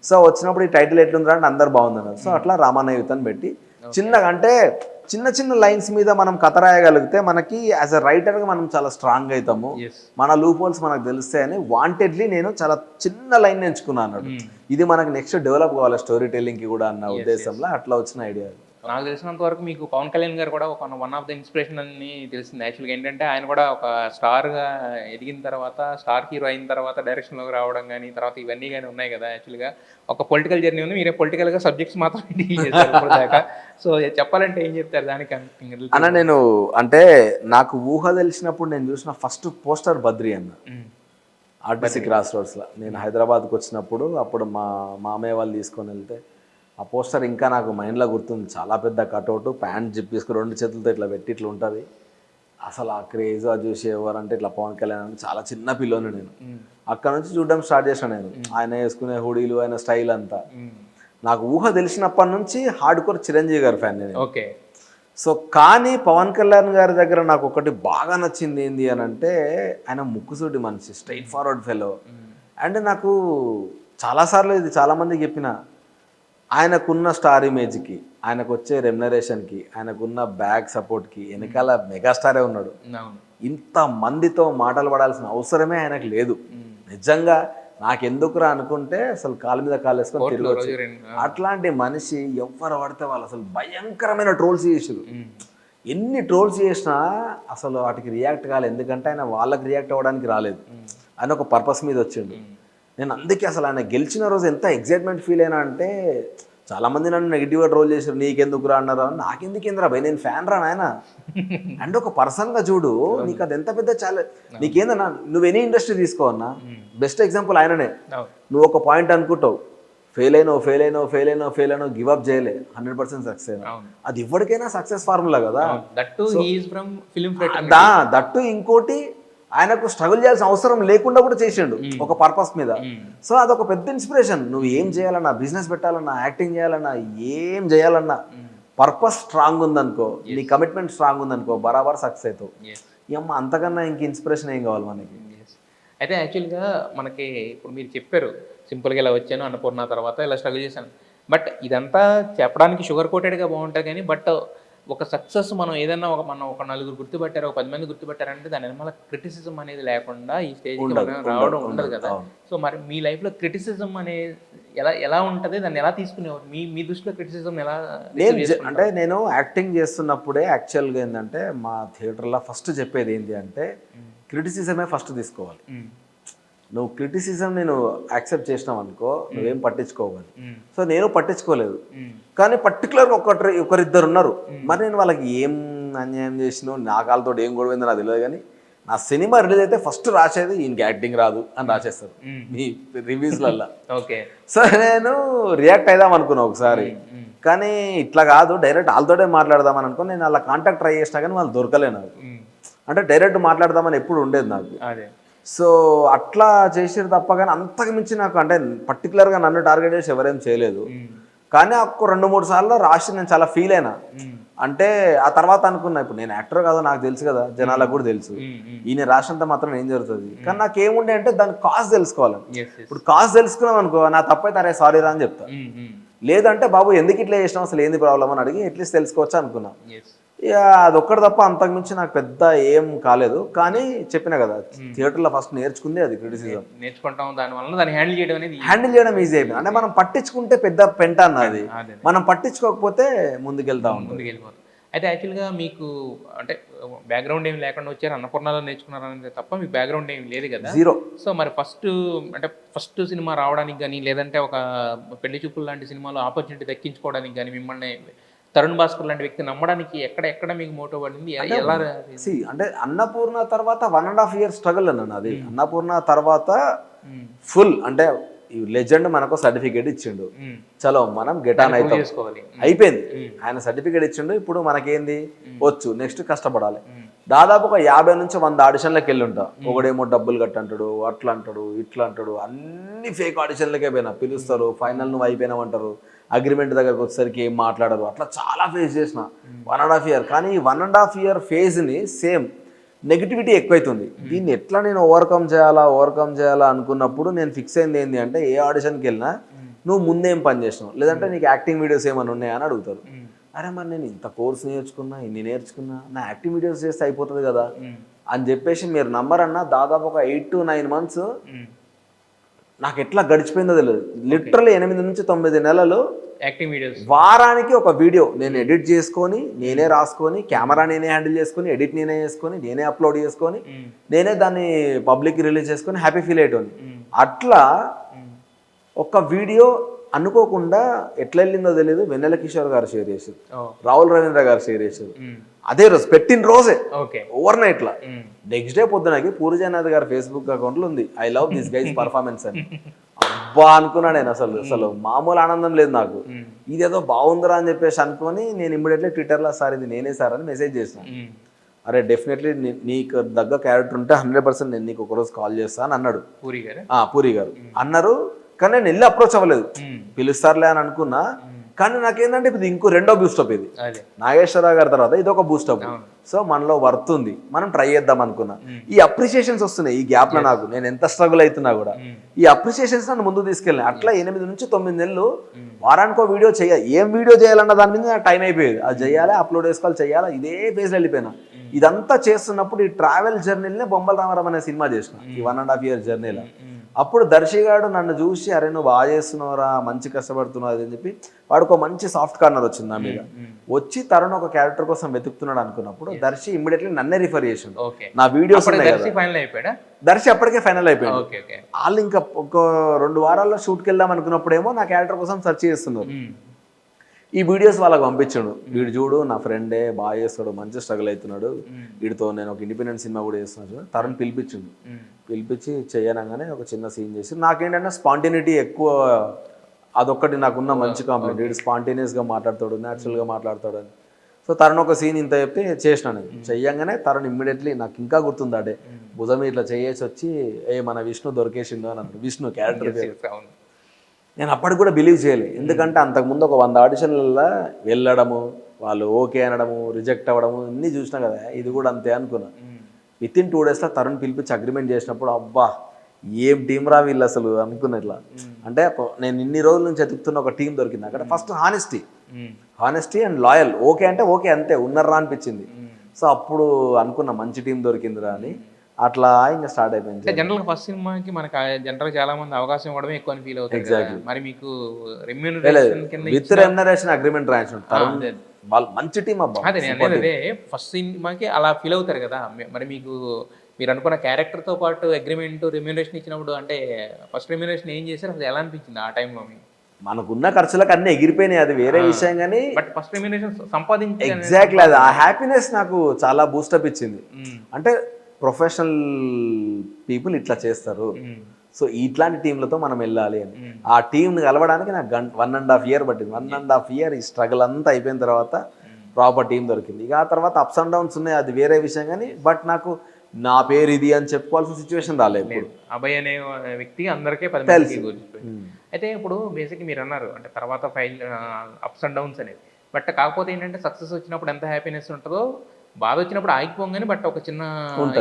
సో వచ్చినప్పుడు ఈ టైటిల్ ఎట్లుందిరా అంటే అందరు బాగుందన్నారు. సో అట్లా రామన్న యూత్ అని పెట్టి చిన్నగా అంటే చిన్న చిన్న లైన్స్ మీద మనం కథ రాయగలిగితే మనకి యాజ్ అ రైటర్గా మనం చాలా స్ట్రాంగ్ అవుతాము, మన లూప్ హోల్స్ మనకు తెలుస్తాయని వాంటెడ్లీ నేను చాలా చిన్న లైన్ ఎంచుకున్నాను అన్నాడు. ఇది మనకి నెక్స్ట్ డెవలప్ కావాలి స్టోరీ టెల్లింగ్కి కూడా అన్న ఉద్దేశంలో అట్లా వచ్చిన ఐడియా. నాకు తెలిసినంత వరకు మీకు పవన్ కళ్యాణ్ గారు కూడా ఒక వన్ ఆఫ్ ద ఇన్స్పిరేషన్ అని తెలిసింది. యాక్చువల్గా ఏంటంటే ఆయన కూడా ఒక స్టార్గా ఎదిగిన తర్వాత, స్టార్ హీరో అయిన తర్వాత డైరెక్షన్లోకి రావడం కానీ తర్వాత ఇవన్నీ కానీ ఉన్నాయి కదా. యాక్చువల్గా ఒక పొలిటికల్ జర్నీ ఉంది, మీరే పొలిటికల్గా సబ్జెక్ట్స్ మాత్రం డీల్ చేశారు ఇప్పటిదాకా. సో చెప్పాలంటే ఏం చెప్తారు దానికి? అన్న నేను అంటే నాకు ఊహ తెలిసినప్పుడు నేను చూసిన ఫస్ట్ పోస్టర్ బద్రి అన్న ఆర్టీసీ క్రాస్ రోడ్స్లో. నేను హైదరాబాద్కి వచ్చినప్పుడు అప్పుడు మా మామయ్య వాళ్ళు తీసుకొని వెళ్తే ఆ పోస్టర్ ఇంకా నాకు మైండ్లో గుర్తుంది. చాలా పెద్ద కట్అవుట్, ప్యాంట్ జిప్పేసుకుని 2 చేతులతో ఇట్లా పెట్టి ఇట్లా ఉంటుంది. అసలు ఆ క్రేజ్ అది చూసి ఎవరంటే ఇట్లా పవన్ కళ్యాణ్ అంటే చాలా చిన్న పిల్లోని నేను. అక్కడ నుంచి చూడడం స్టార్ట్ చేశాను నేను, ఆయన వేసుకునే హుడీలు, ఆయన స్టైల్ అంతా. నాకు ఊహ తెలిసినప్పటి నుంచి హార్డ్ కోర్ చిరంజీవి గారి ఫ్యాన్ నేను. ఓకే. సో కానీ పవన్ కళ్యాణ్ గారి దగ్గర నాకు ఒకటి బాగా నచ్చింది ఏంది అని అంటే ఆయన ముక్కుసూటి మనిషి, స్ట్రైట్ ఫార్వర్డ్ ఫెలో. అంటే నాకు చాలాసార్లు ఇది చాలామందికి చెప్పిన, ఆయనకున్న స్టార్ ఇమేజ్కి, ఆయనకు వచ్చే రెమ్యునరేషన్కి, ఆయనకున్న బ్యాక్ సపోర్ట్కి వెనకాల మెగాస్టారే ఉన్నాడు. ఇంత మందితో మాటలు పడాల్సిన అవసరమే ఆయనకు లేదు. నిజంగా నాకెందుకురా అనుకుంటే అసలు కాలు మీద కాలు వేసుకొని తిరగచ్చు. అట్లాంటి మనిషి ఎవరు పడితే వాళ్ళు అసలు భయంకరమైన ట్రోల్స్ చేసారు. ఎన్ని ట్రోల్స్ చేసినా అసలు వాటికి రియాక్ట్ కాలేదు, ఎందుకంటే ఆయన వాళ్ళకి రియాక్ట్ అవ్వడానికి రాలేదు, ఆయన ఒక పర్పస్ మీద వచ్చిండు. నేను అందుకే అసలు ఆయన గెలిచిన రోజు ఎంత ఎగ్జైట్మెంట్ ఫీల్ అయినా అంటే చాలామంది నన్ను నెగిటివ్గా ట్రోల్ చేశారు, నీకెందుకు రా అన్నారు. నాకెందుకు ఏందిరా భయ్, నేను ఫ్యాన్ రా నాయన. అంటే ఒక పర్సన్గా చూడు, నీకు అది ఎంత పెద్ద ఛాలెంజ్. నీకేందన్నా నువ్వు ఎనీ ఇండస్ట్రీ తీసుకో అన్నా, బెస్ట్ ఎగ్జాంపుల్ ఆయననే. నువ్వు ఒక పాయింట్ అనుకుంటావు, ఫెయిల్ అయినావు, గివ్ అప్ చేయలే, 100% సక్సెస్ అయినా. అది ఎవరికైనా సక్సెస్ ఫార్ములా కదా. దట్టు ఇంకోటి ఆయనకు స్ట్రగుల్ చేయాల్సిన అవసరం లేకుండా కూడా చేసిండు ఒక పర్పస్ మీద. సో అదొక పెద్ద ఇన్స్పిరేషన్. నువ్వు ఏం చేయాలన్నా, బిజినెస్ పెట్టాలన్నా, యాక్టింగ్ చేయాలన్నా, ఏం చేయాలన్నా పర్పస్ స్ట్రాంగ్ ఉందనుకో, నీ కమిట్మెంట్ స్ట్రాంగ్ ఉందనుకో, బరాబర్ సక్సెస్ అవుతావు. అమ్మ అంతకన్నా ఇంక ఇన్స్పిరేషన్ ఏం కావాలి మనకి. అయితే యాక్చువల్గా మనకి ఇప్పుడు మీరు చెప్పారు సింపుల్గా ఇలా వచ్చాను అన్నపూర్ణ తర్వాత ఇలా స్ట్రగుల్ చేశాను, బట్ ఇదంతా చెప్పడానికి షుగర్ కోటెడ్గా బాగుంటుంది కానీ బట్ ఒక సక్సెస్ మనం ఏదన్నా ఒక నలుగురు గుర్తుపట్టారు, ఒక 10 మంది గుర్తుపట్టారంటే దాని వెనకాల క్రిటిసిజం అనేది లేకుండా ఈ స్టేజ్కి మనం రావడం ఉండదు కదా. సో మరి మీ లైఫ్లో క్రిటిసిజం అనేది ఎలా ఉంటుంది, దాన్ని ఎలా తీసుకునేవారు? మీ దృష్టిలో క్రిటిసిజం ఎలా? అంటే నేను యాక్టింగ్ చేస్తున్నప్పుడే యాక్చువల్గా ఏంటంటే మా థియేటర్లో ఫస్ట్ చెప్పేది ఏంటి అంటే క్రిటిసిజమే ఫస్ట్ తీసుకోవాలి. నువ్వు క్రిటిసిజం నేను యాక్సెప్ట్ చేసినావు అనుకో, నువ్వేం పట్టించుకోవాలి. సో నేను పట్టించుకోలేదు, కానీ పర్టికులర్గా ఒకరిద్దరు ఉన్నారు. మరి నేను వాళ్ళకి ఏం అన్యాయం చేసినావు, నా కాళ్ళతో ఏం గొడవైందో నాకు తెలియదు, కానీ నా సినిమా రిలీజ్ అయితే ఫస్ట్ రాసేది ఈయనకి యాక్టింగ్ రాదు అని రాసేస్తారు మీ రివ్యూస్లల్లో. ఓకే. సో నేను రియాక్ట్ అయిదాం అనుకున్నా ఒకసారి, కానీ ఇట్లా కాదు, డైరెక్ట్ వాళ్ళతోటే మాట్లాడదామని అనుకుని నేను అలా కాంటాక్ట్ ట్రై చేసినా కానీ వాళ్ళు దొరకలే నాకు. అంటే డైరెక్ట్ మాట్లాడదామని ఎప్పుడు ఉండేది నాకు. సో అట్లా చేసేది తప్ప కానీ అంతకు మించి నాకు అంటే పర్టికులర్గా నన్ను టార్గెట్ చేసి ఎవరేం చేయలేదు. కానీ ఒక 2-3 సార్లు రాసి నేను చాలా ఫీల్ అయినా. అంటే ఆ తర్వాత అనుకున్నా, ఇప్పుడు నేను యాక్టర్ కాదో నాకు తెలుసు కదా, జనాలకు కూడా తెలుసు, ఈయన రాసినంత మాత్రం ఏం జరుగుతుంది. కానీ నాకు ఏముండే అంటే దాని కాజ్ తెలుసుకోవాలి. ఇప్పుడు కాజ్ తెలుసుకున్నాం అనుకో, నా తప్పైతే అరే సారీ రా అని చెప్తా. లేదంటే బాబు ఎందుకు ఇట్లా చేసినాం, అసలు ఏంది ప్రాబ్లం అని అడిగి అట్లీస్ట్ తెలుసుకోవచ్చు అనుకున్నా. ఇక అదొక్కటి తప్ప అంతకుమించి నాకు పెద్ద ఏం కాలేదు. కానీ చెప్పినా కదా, థియేటర్లో ఫస్ట్ నేర్చుకుంది అది క్రిటిసిజం. నేర్చుకుంటాం, దానివల్ల దాన్ని హ్యాండిల్ చేయడం ఈజీ అయిపోయింది. అంటే మనం పట్టించుకుంటే పెద్ద పెంట అన్నది, మనం పట్టించుకోకపోతే ముందుకెళ్తాం. అయితే యాక్చువల్గా మీకు అంటే బ్యాక్గ్రౌండ్ ఏమి లేకుండా వచ్చారు, అన్నపూర్ణలో నేర్చుకున్నారనేది తప్ప మీకు బ్యాక్గ్రౌండ్ ఏమి లేదు కదా, జీరో. సో మరి ఫస్ట్ సినిమా రావడానికి కానీ లేదంటే ఒక పెళ్లి చూపులు లాంటి సినిమాలో ఆపర్చునిటీ దక్కించుకోవడానికి కానీ మిమ్మల్ని తరుణ్ భాస్కర్ లాంటి వ్యక్తి నమ్మడానికి ఎక్కడ మీకు మోటివ్ పడింది? ఎలా? అంటే అన్నపూర్ణ తర్వాత 1.5 years స్ట్రగుల్ అన్నాను అది. అన్నపూర్ణ తర్వాత ఫుల్ అంటే ఈ లెజెండ్ మనకు సర్టిఫికేట్ ఇచ్చిండు, చలో మనం గెటాన్ అవుతాం, చేసుకోవాలి. అయిపోయింది. ఆయన సర్టిఫికేట్ ఇచ్చిండు, ఇప్పుడు మనకేంది వచ్చు, నెక్స్ట్ కష్టపడాలి. దాదాపు ఒక 50 నుంచి 100 ఆడిషన్లకు వెళ్ళి ఉంటా. ఒకడేమో డబ్బులు కట్టంటాడు, అట్లా అంటాడు, ఇట్లా అంటాడు, అన్ని ఫేక్ ఆడిషన్లకే పోయినా. పిలుస్తారు, ఫైనల్ నువ్వు అయిపోయినామంటారు, అగ్రిమెంట్ దగ్గరకు వచ్చేసరికి ఏం మాట్లాడరు. అట్లా చాలా ఫేస్ చేసిన 1.5 year. కానీ ఈ 1.5 year ఫేజ్ని సేమ్ నెగిటివిటీ ఎక్కువైతుంది. దీన్ని ఎట్లా నేను ఓవర్కమ్ చేయాలా అనుకున్నప్పుడు నేను ఫిక్స్ అయింది ఏంటి అంటే, ఏ ఆడిషన్కి వెళ్ళినా నువ్వు ముందేం పని చేసినావు, లేదంటే నీకు యాక్టింగ్ వీడియోస్ ఏమైనా ఉన్నాయా అని అడుగుతారు. అరే మరి నేను ఇంత కోర్స్ నేర్చుకున్నా, ఇన్ని నేర్చుకున్నా, నా యాక్టింగ్ వీడియోస్ చేస్తే అయిపోతుంది కదా అని చెప్పేసి మీరు నంబర్ అన్న దాదాపు ఒక 8 to 9 months నాకు ఎట్లా గడిచిపోయిందో తెలియదు. లిటరల్లీ 8 నుంచి 9 నెలలు యాక్టింగ్ వీడియోస్, వారానికి ఒక వీడియో నేను ఎడిట్ చేసుకొని, నేనే రాసుకొని, కెమెరా నేనే హ్యాండిల్ చేసుకొని, ఎడిట్ నేనే చేసుకొని, నేనే అప్లోడ్ చేసుకొని, నేనే దాన్ని పబ్లిక్ రిలీజ్ చేసుకొని హ్యాపీ ఫీల్ అయ్యేటోని. అట్లా ఒక వీడియో అనుకోకుండా ఎట్లా వెళ్ళిందో తెలియదు. వెన్నెల కిషోర్ గారు షేర్ చేశారు, రాహుల్ రవీంద్ర గారు షేర్ చేశారు. అదే రోజు పెట్టిన రోజే ఓవర్ నైట్ లా నెక్స్ట్ డే పొద్దునకి పూరి జగన్నాథ్ గారి ఫేస్బుక్ అకౌంట్లో ఉంది, I love this guys performance అని. అబ్బా అనుకున్నా నేను, అసలు మామూలు ఆనందం లేదు నాకు. ఇదేదో బాగుందిరా అని చెప్పేసి అనుకొని నేను ఇమ్మీడియట్లీ ట్విట్టర్లో సార్ ఇది నేనే సార్ అని మెసేజ్ చేసాను. అరే డెఫినెట్లీ నీకు దగ్గర క్యారెక్టర్ ఉంటే 100% నేను నీకు ఒకరోజు కాల్ చేస్తాను అని అన్నాడు పూరి గారు. అన్నారు, కానీ నేను వెళ్ళి అప్రోచ్ అవ్వలేదు. పిలుస్తారులే అని అనుకున్నా. కానీ నాకేంటంటే ఇప్పుడు ఇంకో రెండో బూస్టప్, ఇది నాగేశ్వరరావు గారి తర్వాత ఇది ఒక బూస్టప్. సో మనలో వర్త్ ఉంది, మనం ట్రై చేద్దాం అనుకున్నా. ఈ అప్రిషియేషన్స్ వస్తున్నాయి ఈ గ్యాప్ లో. నాకు నేను ఎంత స్ట్రగుల్ అవుతున్నా కూడా ఈ అప్రిషియేషన్స్ నన్ను ముందుకు తీసుకెళ్ళినాయి. అట్లా 8 నుంచి 9 నెలలు వారానికో వీడియో చేయాలి. ఏం వీడియో చేయాలన్న దాని మీద నాకు టైం అయిపోయేది. అది చేయాలి, అప్లోడ్ చేసుకోవాలి, చేయాలి, ఇదే ఫేజ్లో వెళ్ళిపోయినా. ఇదంతా చేస్తున్నప్పుడు ఈ ట్రావెల్ జర్నీలనే బొమ్మల రామారాం అనే సినిమా చేసిన, ఈ 1.5 year జర్నీలో. అప్పుడు దర్శిగాడు నన్ను చూసి, అరే నువ్వు బాగా చేస్తున్నావురా, మంచి కష్టపడుతున్నావు అని చెప్పి వాడికి ఒక మంచి సాఫ్ట్ కార్నర్ వచ్చింది నా మీద. వచ్చి తరుణ్ ఒక క్యారెక్టర్ కోసం వెతుకుతున్నాడు అనుకున్నప్పుడు దర్శి ఇమ్మీడియట్లీ నన్నే రిఫర్ చేసిండు. నా వీడియోస్ దర్శి అప్పటికే ఫైనల్ అయిపోయాడు. వాళ్ళు ఇంకా ఒక 2 వారాల్లో షూట్కి వెళ్దాం అనుకున్నప్పుడేమో నా క్యారెక్టర్ కోసం సెర్చ్ చేస్తున్నారు. ఈ వీడియోస్ వాళ్ళకి పంపించాడు, వీడు చూడు నా ఫ్రెండే బాగా చేస్తాడు, మంచి స్ట్రగుల్ అవుతున్నాడు, వీడితో నేను ఒక ఇండిపెండెంట్ సినిమా కూడా చేస్తున్నాడు. తరుణ్ పిలిపించి చేయనగానే ఒక చిన్న సీన్ చేసి, నాకేంటంటే స్పాంటేనిటీ ఎక్కువ, అదొక్కటి నాకున్న మంచి కాంప్లిమెంట్. వీడు స్పాంటేనియస్గా మాట్లాడతాడు, న్యాచురల్గా మాట్లాడతాడు అని. సో తరుణ్ ఒక సీన్ ఇంత చెప్తే చేసినా నేను. చెయ్యంగానే తరుణ్ ఇమ్మీడియట్లీ, నాకు ఇంకా గుర్తుంది అడే, భుజం ఇట్లా చేసి వచ్చి మన విష్ణు దొరికేసిండు అని అన్నాడు. విష్ణు క్యారెక్టర్ నేను అప్పటికి కూడా బిలీవ్ చేయలేదు. ఎందుకంటే అంతకుముందు ఒక 100 ఆడిషన్లలో వెళ్ళడము, వాళ్ళు ఓకే అనడము, రిజెక్ట్ అవ్వడము అన్నీ చూసినా కదా, ఇది కూడా అంతే అనుకున్నా. విత్ ఇన్ 2 daysలో తరుణ్ పిలిపించి అగ్రిమెంట్ చేసినప్పుడు అబ్బా ఏం టీం రా వీళ్ళు అసలు అనుకున్నా. ఇట్లా అంటే నేను ఇన్ని రోజుల నుంచి ఎదుగుతున్న ఒక టీం దొరికింది అక్కడ. First honesty and loyal. Okay అంటే ఓకే, అంతే ఉన్నారా అనిపించింది. సో అప్పుడు అనుకున్న మంచి టీం దొరికిందిరా అని. అట్లా ఇంకా స్టార్ట్ అయిపోయింది. జనరల్ ఫస్ట్ సినిమాకి మనకి జనరల్ చాలా మంది అవకాశం ఇవ్వడమే ఎక్కువ అని ఫీల్ అవుతుంది. మరి మీకు రెమ్యూనరేషన్ అగ్రిమెంట్ రాయించారు, వాళ్ళు మంచి టీం. అబ్బా అదే ఫస్ట్ సినిమాకి అలా ఫీల్ అవుతారు కదా. మరి మీరు అనుకున్న క్యారెక్టర్తో పాటు అగ్రిమెంట్ రెమ్యూనరేషన్ ఇచ్చినప్పుడు, అంటే ఫస్ట్ రెమ్యూనరేషన్ ఏం చేశారు అసలు, ఎలా అనిపించింది ఆ టైంలో? మనకున్న ఖర్చులకు అన్ని ఎగిరిపోయినాయి, అది వేరే విషయం. కానీ బట్ ఫస్ట్ రెమ్యూనరేషన్ సంపాదించి ఎగ్జాక్ట్లీ అది, ఆ హ్యాపీనెస్ నాకు చాలా బూస్టప్ ఇచ్చింది. అంటే ప్రొఫెషనల్ పీపుల్ ఇట్లా చేస్తారు, సో ఇట్లాంటి టీంలతో మనం వెళ్ళాలి అని. ఆ టీంని కలవడానికి నాకు 1.5 year పట్టింది. 1.5 year ఈ స్ట్రగుల్ అంతా అయిపోయిన తర్వాత ప్రాపర్ టీం దొరికింది. ఇక ఆ తర్వాత అప్స్ అండ్ డౌన్స్ ఉన్నాయి, అది వేరే విషయం. కానీ బట్ నాకు నా పేరు ఇది అని చెప్పుకోవాల్సిన సిచ్యువేషన్ రాలేదు. అభయ్ అనే వ్యక్తి అందరికీ 10 మందికి అయితే ఇప్పుడు బేసిక్గా మీరు అన్నారు, అంటే తర్వాత అప్స్ అండ్ డౌన్స్ అనేది. బట్ కాకపోతే ఏంటంటే సక్సెస్ వచ్చినప్పుడు ఎంత హ్యాపీనెస్ ఉంటుందో, బాధ వచ్చినప్పుడు ఆగిపోగానే బట్ ఒక చిన్న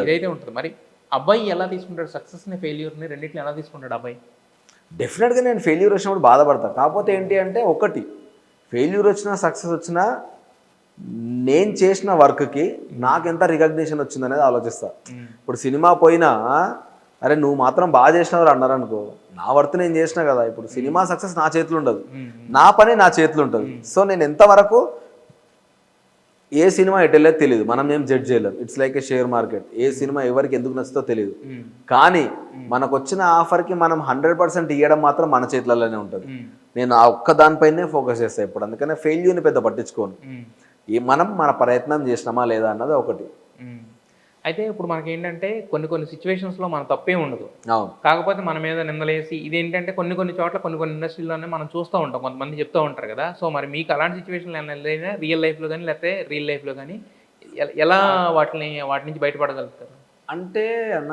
ఇదైతే ఉంటుంది. మరి అబ్బాయి ఎలా తీసుకుంటాడు సక్సెస్ని, ఫెయిల్యూర్ని, రెండింటిని ఎలా తీసుకుంటాడు అబ్బాయి? డెఫినెట్గా నేను ఫెయిల్యూర్ వచ్చినప్పుడు బాధపడతాను. కాకపోతే ఏంటి అంటే, ఒకటి ఫెయిల్యూర్ వచ్చినా సక్సెస్ వచ్చినా నేను చేసిన వర్క్కి నాకు ఎంత రికగ్నిషన్ వచ్చిందనేది ఆలోచిస్తా. ఇప్పుడు సినిమా పోయినా అరే నువ్వు మాత్రం బాగా చేసినావు అన్నారు అనుకో, నా వర్త్ నేను చేసినా కదా. ఇప్పుడు సినిమా సక్సెస్ నా చేతిలో ఉండదు, నా పని నా చేతిలో ఉంటుంది. సో నేను ఎంతవరకు ఏ సినిమా ఎటెళ్ళేది తెలియదు, మనం ఏం జడ్జ్ చేయలేం. It's like A share market, A cinema ఎవరికి ఎందుకు నచ్చుతో తెలియదు. కానీ మనకు వచ్చిన ఆఫర్కి మనం 100% ఇవ్వడం మాత్రం మన చేతులలోనే ఉంటుంది. నేను ఆ ఒక్క దానిపైనే ఫోకస్ చేస్తాను ఇప్పుడు. అందుకనే ఫెయిల్యూర్ని పెద్ద పట్టించుకోను. మనం మన ప్రయత్నం చేసినామా లేదా అన్నది ఒకటి. అయితే ఇప్పుడు మనకేంటంటే కొన్ని సిచ్యువేషన్స్లో మన తప్పే ఉండదు. అవును. కాకపోతే మన మీద నిందలేసి ఇదేంటంటే కొన్ని చోట్ల కొన్ని ఇండస్ట్రీలోనే మనం చూస్తూ ఉంటాం. కొంతమంది చెప్తూ ఉంటారు కదా! సో, మరి మీకు అలాంటి సిచ్యువేషన్‌లు ఏమైనా ఎదురైనా రియల్ లైఫ్‌లో గాని, లేకపోతే రియల్ లైఫ్‌లో గాని ఎలా వాటి నుంచి బయటపడగలుగుతారు? అంటే అన్న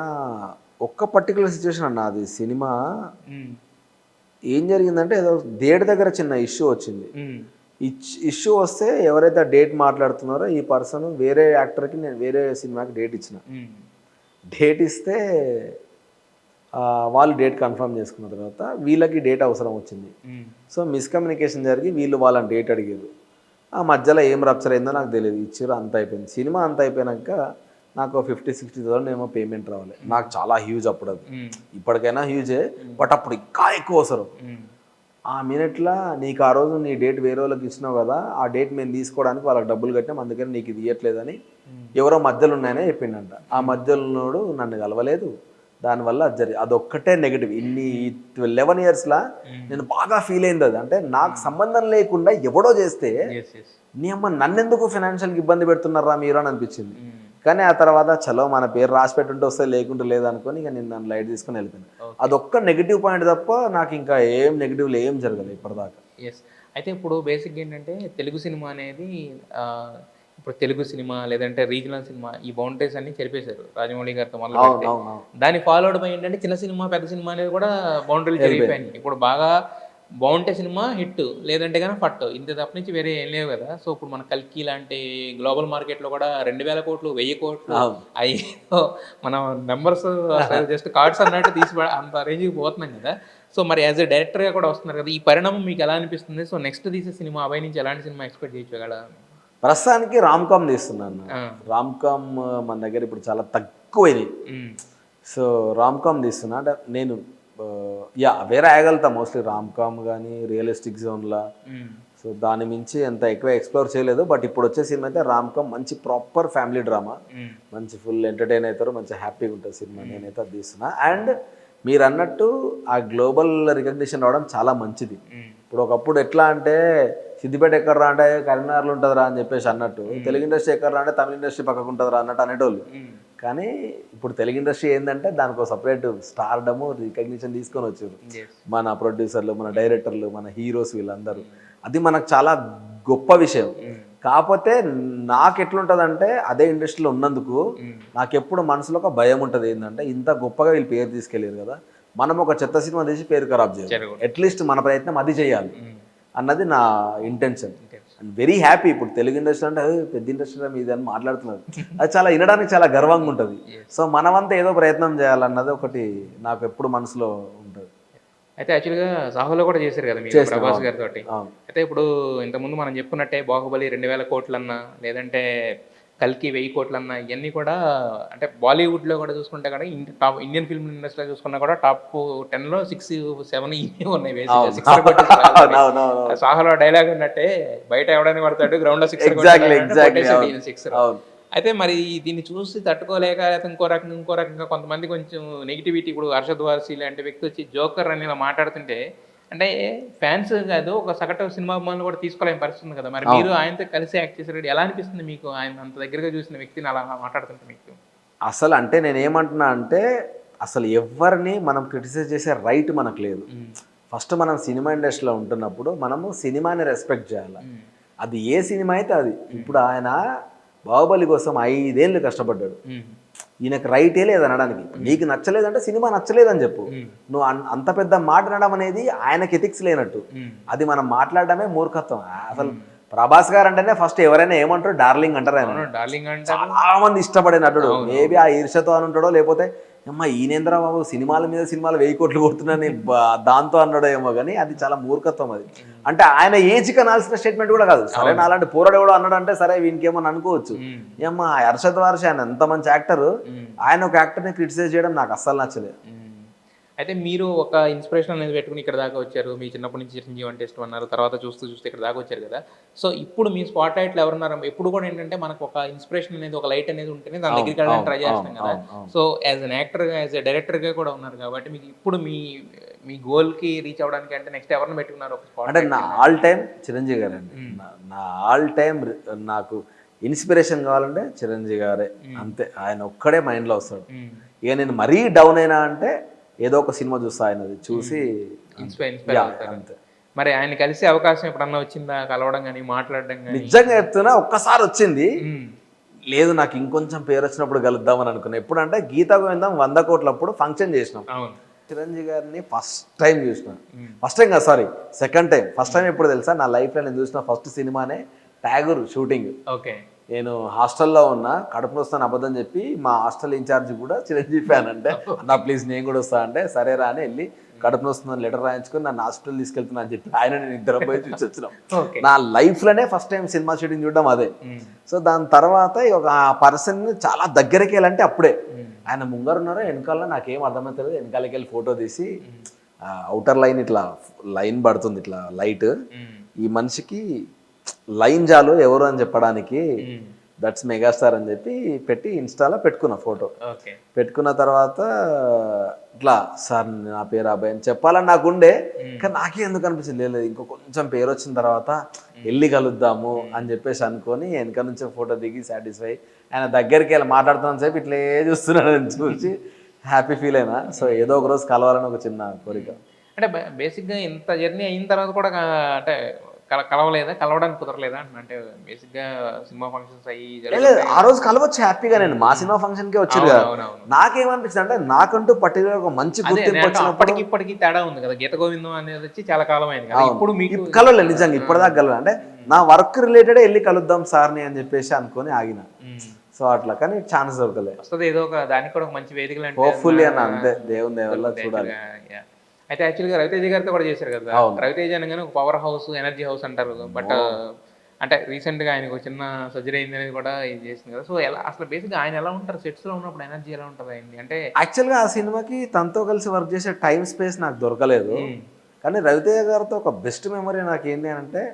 ఒక్క పర్టిక్యులర్ సిచ్యువేషన్ అన్న అది సినిమా హ్మ్. ఏం జరిగిందంటే ఏదో డేట్ దగ్గర చిన్న ఇష్యూ వచ్చింది. హ్మ్. ఇష్యూ వస్తే ఎవరైతే ఆ డేట్ మాట్లాడుతున్నారో ఈ పర్సన్ వేరే యాక్టర్‌కి నేను వేరే సినిమాకి డేట్ ఇచ్చిన. హ్మ్. డేట్ ఇస్తే వాళ్ళు డేట్ కన్ఫర్మ్ చేసుకున్న తర్వాత వీళ్ళకి డేట్ అవసరం వచ్చింది. హ్మ్. సో, మిస్‌కమ్యూనికేషన్ జరిగి వీళ్ళు వాళ్ళని డేట్ అడిగారు. ఆ మధ్యలో ఏం రప్చర్ అయిందో నాకు తెలీదు. ఇచ్చిర్రు అంతా అయిపోయింది. సినిమా అంతా అయిపోయినాక నాకు 50,000-60,000 ఏమో పేమెంట్ రావాలి. నాకు చాలా హ్యూజ్ అప్పుడది. హ్మ్. ఇప్పటికైనా హ్యూజే. బట్ అప్పుడు ఇంకా ఎక్కువ అవసరం. హ్మ్. ఆ మినిట్‌ల నీకు ఆ రోజు నీ డేట్ వేరేళ్ళకి ఇచ్చినావు కదా! ఆ డేట్ మేము తీసుకోవడానికి వాళ్ళకి డబ్బులు కట్టాం. అందుకని నీకు ఇది ఇయ్యట్లేదని ఎవరో మధ్యలో ఉన్నాయనే చెప్పిండంట. ఆ మధ్యలో ఉన్నోడు నన్ను కలవలేదు. దానివల్ల అది అదొక్కటే నెగెటివ్. ఇన్ని 11 ఇయర్స్‌లా నేను బాగా ఫీల్ అయింది అది. అంటే నాకు సంబంధం లేకుండా ఎవడో చేస్తే యెస్. యెస్. నీ అమ్మ నన్నెందుకు ఫైనాన్షియల్‌గా ఇబ్బంది పెడుతున్నారా మీరు అని అనిపించింది. హ్మ్. కానీ ఆ తర్వాత చలో మన పేరు రాసి పెట్టుంటే వస్తే లేకుంటే లేదనుకోని ఇక నేను నన్ను లైట్ తీసుకొని వెళ్ళిపోయాను. ఓకే. అదొక్క నెగెటివ్ పాయింట్ తప్ప నాకు ఇంకా ఏం నెగెటివ్‌లు ఏం జరగలేదు ఇప్పటిదాకా. యెస్. అయితే ఇప్పుడు బేసిక్‌గా ఏంటంటే తెలుగు సినిమా అనేది ఇప్పుడు తెలుగు సినిమా లేదంటే రీజనల్ సినిమా ఈ బౌండరీస్ అన్నీ చెరిపేశారు. రాజమౌళి గారితో మొదలుపెడితే. అవునవునవును. దాన్ని ఫాలోడ్ బై ఏంటంటే చిన్న సినిమా, పెద్ద సినిమా అనేది కూడా బౌండరీలు ఎళ్ళిపోయాయి. చెరిగిపోయినాయి. ఇప్పుడు బాగా బావుంటే సినిమా హిట్. లేదంటే గనక ఫట్. ఇంత తప్ప నుంచి వేరే ఏం లేవు గదా! సో, ఇప్పుడు మన 'కల్కి' లాంటి గ్లోబల్ మార్కెట్‌లో కూడా 2,000,00,00,000, 1,000,00,00,000 అవును. అయ్యేదో మనం నంబర్స్ అసలు జస్ట్ కార్డ్స్ అన్నట్టు తీసి అంత రేంజ్‌కి పోతున్నాం గదా! సో, మరి యాస్ ఎ డైరెక్టర్‌గా కూడా వస్తున్నారు కదా! ఈ పరిణామం మీకు ఎలా అనిపిస్తుంది? సో, నెక్స్ట్ తీసే సినిమా 'అభయ్' నుంచి ఎలాంటి సినిమా ఎక్స్‌పెక్ట్ చేయొచ్చు గల? ప్రస్తుతానికి రామ్‌కామ్ తీస్తున్నాను. ఆ! రామ్‌కామ్ మన దగ్గర ఇప్పుడు చాలా తక్కువైనయి. హ్మ్. సో, రామ్‌కామ్ తీస్తున్నా. అంటే నేను యాహ్! అవే రాయగలుగుతా మోస్ట్‌లీ రామ్‌కామ్ గానీ, రియలిస్టిక్ జోన్‌లా. హ్మ్. సో, దాని మించి అంత ఎక్కువ ఎక్స్‌ప్లోర్ చేయలేదు. బట్ ఇప్పుడొచ్చే సినిమా అయితే రామ్‌కామ్ మంచి ప్రాపర్ ఫ్యామిలీ డ్రామా. హ్మ్. మంచి ఫుల్ ఎంటర్‌టైన్ అయితారు. మంచి హ్యాపీగా ఉంటది సినిమా. నేనైతే అది తీస్తున్నా. అండ్ మీరన్నట్టు ఆ గ్లోబల్ రికగ్నిషన్ రావడం చాలా మంచిది. హ్మ్. ఇప్పుడు ఒకప్పుడు ఎట్లా అంటే సిద్దిపేట ఎక్కడరా అంటే కరీంనగర్‌లో ఉంటదిరా అని చెప్పేసి అన్నట్టు, తెలుగు ఇండస్ట్రీ ఎక్కడరా అంటే తమిళ ఇండస్ట్రీ పక్కకు ఉంటదిరా అన్నట్టు అనేటోళ్ళు. హ్మ్. కానీ ఇప్పుడు తెలుగు ఇండస్ట్రీ ఏందంటే దానికో సెపరేట్ స్టార్‌డము, రికగ్నిషన్ తీసుకొని వచ్చారు. యెస్. మన ప్రొడ్యూసర్లు, మన డైరెక్టర్లు, మన హీరోస్ వీళ్ళందరూ. అది మనకు చాలా గొప్ప విషయం. హ్మ్. కాపోతే నాకెట్లుంటదంటే అదే ఇండస్ట్రీలో ఉన్నందుకు హ్మ్. నాకెప్పుడు మనసులో ఒక భయం ఉంటది. ఏందంటే ఇంత గొప్పగా వీళ్ళు పేరు తీసుకెళ్లారు కదా! మనం ఒక చెత్త సినిమా తీసి పేరు ఖరాబ్ చేయాలి. జరగకూడదు. అట్‌లీస్ట్ మన ప్రయత్నం అది చేయాలి హ్మ్. అన్నది నా intention. Intention. And very happy ఇప్పుడు తెలుగు ఇండస్ట్రీ అంటే పెద్ద ఇండస్ట్రీ మీది అని మాట్లాడుతున్నారు. అది చాలా వినడానికి చాలా గర్వంగా ఉంటది. యెస్. సో మనమంతా ఏదో ప్రయత్నం చేయాలన్నది ఒకటి నాకు ఎప్పుడు మనసులో ఉంటది. అయితే యాక్చువల్‌గా 'సాహోలో' కూడా చేశారు కదా మీరు చేసినా 'ప్రభాస్' అవును. గారితోటి. అవును. అయితే ఇప్పుడు ఇంతకుముందు మనం చెప్పుకున్నట్టే 'బాహుబలి' 2,000,00,00,000 లేదంటే 'కల్కి' 1,000,00,00,000 ఇయన్నీ కూడా అంటే బాలీవుడ్‌లో కూడా చూసుకుంటే గనక టాప్ ఇండియన్ ఫిల్మ్ ఇండస్ట్రీలో చూసుకున్నా కూడా టాప్ 10లో 6, 7 ఇవే ఉన్నాయి బేసిక్‌గా. అవును. సిక్సర్ కొట్టేసారు ఆల్రెడీ. అవునవునవును. 'సాహోలో' డైలాగ్ ఉన్నట్టే బయట ఎవడైనా కొడతాడు గ్రౌండ్‌లో సిక్సర్ ఎగ్జాక్ట్‌లీ. కొట్టేసాడంటే ఎగ్జాక్ట్‌లీ. కొట్టేసాడు అవును. ఈయన సిక్సర్. అవును. అయితే మరి దీన్ని చూసి తట్టుకోలేక లేకపోతే ఇంకో రకంగా కొంతమంది కొంచెం నెగటివిటీ ఇప్పుడు 'అర్షద్ వారసి' లాంటి వ్యక్తి వచ్చి 'జోకర్' అని ఇలా మాట్లాడుతుంటే అంటే ఫ్యాన్స్ కాదు ఒక సగటు సినిమా అభిమానులు కూడా తీసుకోలేని పరిస్థితి ఉంది కదా! మరి మీరు అవును. ఆయనతో కలిసి యాక్ట్ చేసారు. ఎలా అనిపిస్తుంది మీకు? ఆయన అంత దగ్గరగా చూసిన వ్యక్తిని అలా మాట్లాడుతుంటే మీకు? అసలు అంటే నేనేమంటున్నా అంటే అసలు ఎవ్వరిని మనం క్రిటిసైజ్ చేసే రైట్ మనకు లేదు. హ్మ్. ఫస్ట్ మనం సినిమా ఇండస్ట్రీలో ఉంటున్నప్పుడు మనము సినిమాని రెస్పెక్ట్ చేయాలి. హ్మ్. అది ఏ సినిమా అయితే అది. హ్మ్. ఇప్పుడు ఆయన 'బాహుబలి' కోసం 5 ఏళ్ళు కష్టపడ్డాడు. హ్మ్. ఈయనకు రైటే లేదు అనడానికి. నీకు నచ్చలేదంటే సినిమా నచ్చలేదని చెప్పు. హ్మ్. నువ్వు అంత పెద్ద మాట అనడం అనేది ఆయనకి ఎథిక్స్ లేనట్టు. హ్మ్. అది మనం మాట్లాడడమే మూర్ఖత్వం. అసలు హ్మ్. 'ప్రభాస్' గారు అంటేనే ఫస్ట్ ఎవరైనా ఏమంటారు డార్లింగ్ అంటారు అవును. ఆయనని. డార్లింగ్ అంటారు. చాలా మంది ఇష్టపడే నటుడు. అవును. మేబీ ఆ ఈర్ష్యతో అని ఉంటాడో లేకపోతే అమ్మ ఈయనేంద్ర బాబు సినిమాల మీద సినిమాలు 1000 కోట్లు కొడుతున్నాని దాంతో అన్నాడో ఏమో కానీ అది చాలా మూర్ఖత్వం అది. అంటే ఆయన ఏజ్కి అనాల్సిన స్టేట్మెంట్ కూడా కాదు. సరే అవును. నాలాంటి పోరాడు ఎవడో అన్నాడంటే సరే వీనికేమో అనుకోవచ్చు. హ్మ్. ఏమ్మా హర్షద్ వారసి ఆయన ఎంత మంచి యాక్టర్. హ్మ్. ఆయన ఒక యాక్టర్ని క్రిటిసైజ్ చేయడం నాకు అస్సలు నచ్చలేదు. హ్మ్. అయితే మీరు ఒక ఇన్‌స్పిరేషన్ అనేది పెట్టుకొని ఇక్కడి దాకా వచ్చారు. మీ చిన్నప్పటి నుంచి 'చిరంజీవి' అంటే ఇష్టం అన్నారు. తర్వాత చూస్తూ ఇక్కడ దాకా వచ్చారు కదా! సో, ఇప్పుడు మీ స్పాట్ లైట్‌లో ఎవరున్నారు? ఎప్పుడు కూడా ఏంటంటే మనకు ఒక ఇన్‌స్పిరేషన్ అనేది, ఒక లైట్ అనేది ఉంటేనే దాని అవును. దగ్గరికి వెళ్ళడానికి అవును. ట్రై అవును. చేస్తాం కదా! అవును. అవును. సో, యాస్ ఎన్ యాక్టర్‌గా, యాస్ ఎ డైరెక్టర్‌గా కూడా ఉన్నారు కాబట్టి మీకు ఇప్పుడు మీ గోల్‌కి రీచ్ అవ్వడానికి అంటే నెక్స్ట్ ఎవరిని పెట్టుకున్నారు ఒక స్పాట్ అంటే లైట్ నా కింద? ఆల్ టైమ్ చిరంజీవి గారండి. హ్మ్. నా ఆల్ టైమ్ నాకు ఇన్స్పిరేషన్ కావాలంటే చిరంజీవి గారే, అంతే. ఆయన ఒక్కడే మైండ్లో వస్తాడు. ఇక నేను మరీ డౌన్ అయినా అంటే ఏదో ఒక సినిమా చూస్తా ఆయనది, చూసి ఇన్స్పైర్ అవుతారు. అంతే. మరి ఆయన కలిసే అవకాశం ఎప్పుడన్నా వచ్చిందా, కలవడం కానీ మాట్లాడడం కానీ? నిజంగా చెప్తున్నా, ఒక్కసారి వచ్చింది. లేదు, నాకు ఇంకొంచెం పేరు వచ్చినప్పుడు కలుద్దామని అనుకున్నా. ఎప్పుడంటే గీతా గోవిందం 100 కోట్లప్పుడు ఫంక్షన్ చేసినాం. అవును. చిరంజీవి గారిని ఫస్ట్ టైం చూసిన. ఫస్ట్ టైం కాదు, sorry, second time. First time ఎప్పుడు తెలుసా, నా లైఫ్లో నేను చూసిన ఫస్ట్ సినిమానే ట్యాగూర్ షూటింగ్. ఓకే. నేను హాస్టల్లో ఉన్నా, కడుపులో వస్తాను అబద్ధం చెప్పి మా హాస్టల్ ఇన్ఛార్జ్ కూడా చిరంజీవి ఫ్యాన్. అంటే అన్నా ప్లీజ్ నేను కూడా వస్తా అంటే సరేరా అని వెళ్ళి కడుపులో వస్తుందని లెటర్ రాయించుకొని నన్ను హాస్పిటల్ తీసుకెళ్తున్నా అని చెప్పి ఆయన నేను ఇద్దరం పోయి చూసి వచ్చినాం. నా లైఫ్లోనే ఫస్ట్ టైం సినిమా షూటింగ్ చూడడం అదే. సో దాని తర్వాత ఒక ఆ పర్సన్ చాలా దగ్గరికి వెళ్ళాలంటే అప్పుడే. ఆయన ముంగరు ఉన్నారో వెనకాల నాకేం అర్థమవుతుంది, వెనకాలకి వెళ్ళి ఫోటో తీసి అవుటర్ లైన్ ఇట్లా లైన్ పడుతుంది, ఇట్లా లైట్, ఈ మనిషికి లైన్ జాలు ఎవరు అని చెప్పడానికి, దట్స్ మెగాస్టార్ అని చెప్పి పెట్టి ఇన్స్టాలో పెట్టుకున్నా ఫోటో. పెట్టుకున్న తర్వాత ఇట్లా సార్ నా పేరు అబ్బాయి అని చెప్పాలని నాకు ఉండే, కానీ నాకే ఎందుకు అనిపించింది, లేదు ఇంకో కొంచెం పేరు వచ్చిన తర్వాత వెళ్ళి కలుద్దాము అని చెప్పేసి అనుకొని వెనక నుంచి ఫోటో దిగి సాటిస్ఫై ఆయన దగ్గరికి వెళ్ళి మాట్లాడుతున్నాను సేపు ఇట్లే చూస్తున్నాను చూసి హ్యాపీ ఫీల్ అయినా. సో ఏదో ఒక రోజు కలవాలని ఒక చిన్న కోరిక. అంటే బేసిక్గా ఇంత జర్నీ అయిన తర్వాత కూడా అంటే కలవలేదా, కలవడానికి కుదరలేదా అంటే బేసిక్గా సినిమా ఫంక్షన్స్ అయ్యి ఆ రోజు కలవచ్చు హ్యాపీగా. నేను మా సినిమా ఫంక్షన్కే వచ్చారు కదా. నాకేమనిపించింది అంటే నాకంటూ పర్టికులర్ ఒక మంచి గుర్తింపు వచ్చినప్పటికి ఇప్పటికీ తేడా ఉంది కదా. గీత గోవిందం అనేది వచ్చి చాలా కాలం అయింది కదా, ఇప్పుడు మీకు కలవలేదు నిజంగా, ఇప్పటిదాకా కలవలేదు. అంటే నా వర్క్ రిలేటెడ్ వెళ్ళి కలుద్దాం సార్ని అని చెప్పేసి అనుకొని ఆగిన. సో అట్లా, కానీ ఛాన్స్ దొరకలే. వస్తుంది ఏదో ఒక దానికి కూడా ఒక మంచి వేదికలు అంటే హోప్ఫుల్లీ అన్న, అంతే దేవుని దయ వల్ల చూడాలి. అయితే యాక్చువల్గా రవితేజ గారితో కూడా చేశారు కదా. రవితేజ అనగానే ఒక పవర్ హౌస్, ఎనర్జీ హౌస్ అంటారు. బట్ అంటే రీసెంట్గా ఆయనకు ఒక చిన్న సర్జరీ అయింది అనేది కూడా ఇది చేసింది కదా. సో ఎలా అసలు బేసిక్గా ఆయన ఎలా ఉంటారు సెట్స్లో ఉన్నప్పుడు, ఎనర్జీ ఎలా ఉంటుంది అయింది అంటే? యాక్చువల్గా ఆ సినిమాకి తనతో కలిసి వర్క్ చేసే టైం స్పేస్ నాకు దొరకలేదు. కానీ రవితేజ గారితో ఒక బెస్ట్ మెమరీ నాకు ఏంటి అంటే,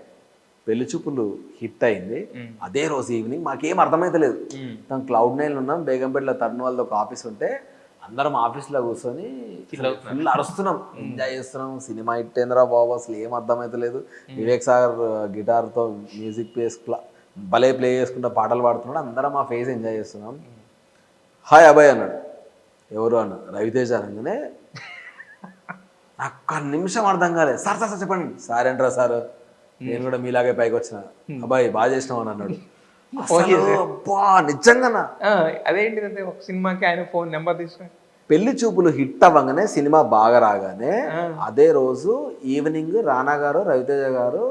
పెళ్లి చూపులు హిట్ అయింది అదే రోజు ఈవినింగ్. మాకేం అర్థమైతలేదు, తను Cloud9 ఉన్నాం, బేగంపేటలో తరుణ్ వాళ్ళది ఒక ఆఫీస్ ఉంటే అందరం ఆఫీస్లో కూర్చొని ఫుల్ అరుస్తున్నాం, ఎంజాయ్ చేస్తున్నాం. సినిమా హిట్ అయిందిరా బాబు, అసలు ఏం అర్థమైతలేదు. వివేక్ సాగర్ గిటార్తో మ్యూజిక్ భలే ప్లే చేసుకుంటూ పాటలు పాడుతున్నాడు, అందరం ఆ ఫేస్ ఎంజాయ్ చేస్తున్నాం. హాయ్ అబ్బాయి అన్నాడు. ఎవరు అన్న? రవితేజ అనగానే నాకు ఒక్క నిమిషం అర్థం కాలేదు. సార్ సార్ సార్ చెప్పండి. సార్ ఏంట్రా సార్, నేను కూడా మీలాగే పైకి వచ్చిన, అబ్బాయి బాగా చేసినావు అని అన్నాడు. నిజంగా అదేంటిదంటే ఒక సినిమాకి ఆయన ఫోన్ నెంబర్ తీసుకుని పెళ్లి చూపులు హిట్ అవ్వగానే, సినిమా బాగా రాగానే అదే రోజు ఈవినింగ్ రానా గారు, రవితేజ గారు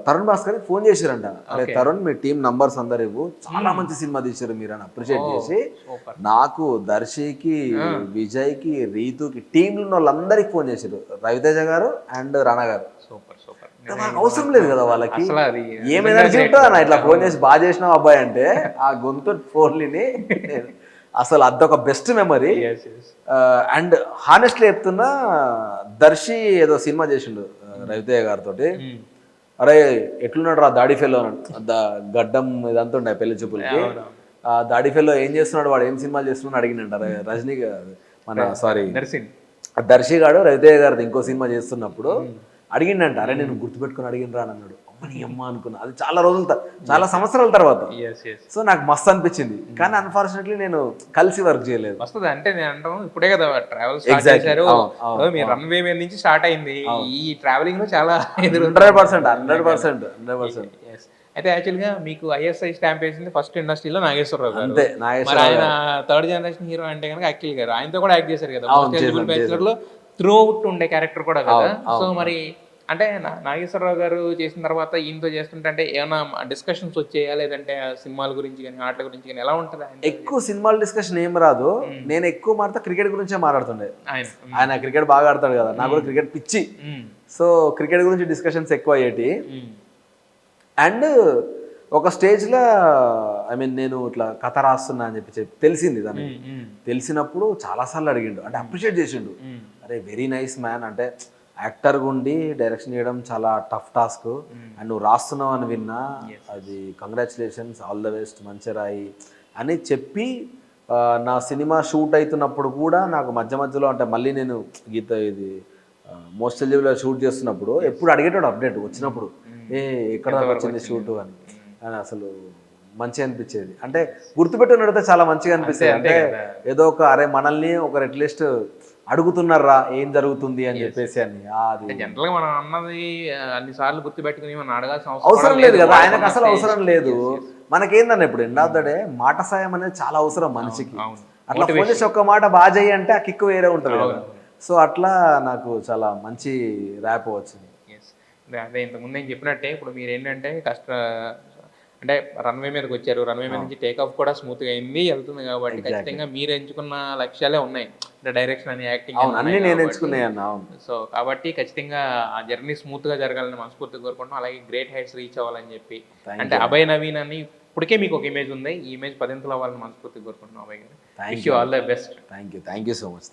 తరుణ్ భాస్కర్ ఫోన్ చేశారంట. అరే తరుణ్, మీ టీం నంబర్స్ అందరు ఇవ్వు, చాలా మంచి సినిమా తీశారు మీరు అని అప్రిషియేట్ చేసి నాకు, దర్శికి, విజయ్కి, రీతుకి, టీంలో ఉన్న వాళ్ళందరికి ఫోన్ చేశారు, రవితేజ గారు అండ్ రానా గారు. Super super. నాకు అవసరం లేదు కదా వాళ్ళకి, ఏం ఎనర్జీ ఉంటుందో అన్న ఇట్లా ఫోన్ చేసి బాగా చేసినావు అబ్బాయి అంటే, ఆ గొంతు ఫోన్లని అసలు అదొక బెస్ట్ మెమరీ. అండ్ హానెస్ట్లీ చెప్తున్నా, దర్శి ఏదో సినిమా చేసిండు రవితేజ గారితో. అరే ఎట్లున్నాడు రా దాడి ఫెల్లో అన్నాడు. గడ్డం ఇదంతా ఉండే పెళ్లి చూపులకి. దాడి ఫెల్లో ఏం చేస్తున్నాడు వాడు, ఏం సినిమాలు చేస్తున్నాడు అడిగినంట రజనీ మన సారీ దర్శి గాడు రవితేజ గారిది ఇంకో సినిమా చేస్తున్నప్పుడు అడిగిండంట. అరే నేను గుర్తుపెట్టుకుని అడిగినరా అని అన్నాడు. అమ్మని అమ్మ అనుకున్నా, అది చాలా రోజుల చాలా సంవత్సరాల తర్వాత. సో నాకు మస్తు అనిపించింది, కానీ అన్ఫార్చునేట్లీ నేను కలిసి వర్క్ చేయలేదు. వస్తుంది అంటే నేను అంటాను, ఇప్పుడే కదా ట్రావెల్ స్టార్ట్ చేశారు, మీ రన్వే మీద నుంచి స్టార్ట్ అయింది. ఈ ట్రావెలింగ్ లో చాలా 100%. అయితే యాక్చువల్గా మీకు ISI స్టాంప్ వేసింది ఫస్ట్ ఇండస్ట్రీలో నాగేశ్వరరావు గారు. అంతే, ఆయన థర్డ్ జనరేషన్ హీరో అంటే కనుక అఖిల్ గారు, ఆయనతో కూడా యాక్ట్ చేశారు కదా. లో త్రూ అవుట్ ఉండే క్యారెక్టర్ కూడా కదా. సో మరి అంటే నాగేశ్వరరావు గారు చేసిన తర్వాత ఈయనతో చేస్తుంటే అంటే ఏమైనా డిస్కషన్స్ వచ్చాయా, లేదంటే సినిమాల గురించి కానీ ఆటల గురించి కానీ ఎలా ఉంటుంది? ఎక్కువ సినిమాల డిస్కషన్ ఏం రాదు. నేను ఎక్కువ మాట్లాడితే క్రికెట్ గురించే మాట్లాడుతుండే. ఆయన క్రికెట్ బాగా ఆడతాడు కదా, నాకు కూడా క్రికెట్ పిచ్చి. సో క్రికెట్ గురించి డిస్కషన్స్ ఎక్కువ అయ్యేటి. అండ్ ఒక స్టేజ్లో నేను ఇట్లా కథ రాస్తున్నా అని చెప్పి తెలిసింది. దాన్ని తెలిసినప్పుడు చాలాసార్లు అడిగిండు, అంటే అప్రిషియేట్ చేసిండు. అరే వెరీ నైస్ మ్యాన్, అంటే యాక్టర్గా ఉండి డైరెక్షన్ చేయడం చాలా టఫ్ టాస్క్, అండ్ నువ్వు రాస్తున్నావు అని విన్నా, అది కంగ్రాచులేషన్స్, ఆల్ ద బెస్ట్, మంచి రాయి అని చెప్పి నా సినిమా షూట్ అవుతున్నప్పుడు కూడా నాకు మధ్య మధ్యలో, అంటే మళ్ళీ నేను గీత ఇది మోస్ట్ ఎలిజిబుల్ షూట్ చేస్తున్నప్పుడు ఎప్పుడు అడిగేటాడు అప్డేట్ వచ్చినప్పుడు, ఎక్కడ వచ్చింది షూట్ అని. అని అసలు మంచిగా అనిపించేది. అంటే గుర్తుపెట్టుకుని నడితే చాలా మంచిగా అనిపిస్తుంది. అంతే అంటే కదా. ఏదో ఒక అరే మనల్ని ఒకరు అట్లీస్ట్ అడుగుతున్నారా ఏం జరుగుతుంది అని చెప్పేసి అని అది జనరల్గా మనం అన్నది అన్ని సార్లు గుర్తుపెట్టుకుని మనం అడగాల్సిన అవసరం కూడా లేదు కదా, ఆయనకు వాళ్ళకున్న అసలు stage. అవసరం లేదు. Yes, yes. మనకేందన్న ఇప్పుడు ఎండ్ ఆఫ్ ద డే మాట సాయం అనేది చాలా అవసరం మనిషికి. అవును. అట్లా ఫోన్ చేసి ఒక్క మాట బాగా చెయ్యి అంటే ఆ కిక్ వేరే ఉంటుంది కదా. అవును. సో అట్లా నాకు చాలా మంచి ర్యాప్ వచ్చింది. ఎస్. అదే ఇంతకుముందు నేను చెప్పినట్టే ఇప్పుడు మీరు ఏంటంటే అంటే రన్వే మీదకి వచ్చారు. రన్వే మీద నుంచి టేక్ ఆఫ్ కూడా స్మూత్గా అయింది వెళ్తుంది కాబట్టి Exactly. ఖచ్చితంగా మీరు ఎంచుకున్న లక్ష్యాలే ఉన్నాయి. అంటే డైరెక్షన్ అని యాక్టింగ్ అవును, అన్ని నేను ఎంచుకున్నాయి అన్న. అవును, సో కాబట్టి ఖచ్చితంగా ఆ జర్నీ స్మూత్గా జరగాలని మనస్ఫూర్తిగా కోరుకుంటున్నాం. అలాగే గ్రేట్ హైట్స్ రీచ్ అవ్వాలని చెప్పి Thank అంటే అభయ్ నవీన్ అని ఇప్పటికే మీకు ఒక ఇమేజ్ ఉంది. ఈ ఇమేజ్ పదింతలు అవ్వాలని మనస్ఫూర్తిగా కోరుకుంటున్నాం అభయ్ గారు. Thank wish you all the best. Thank you so much.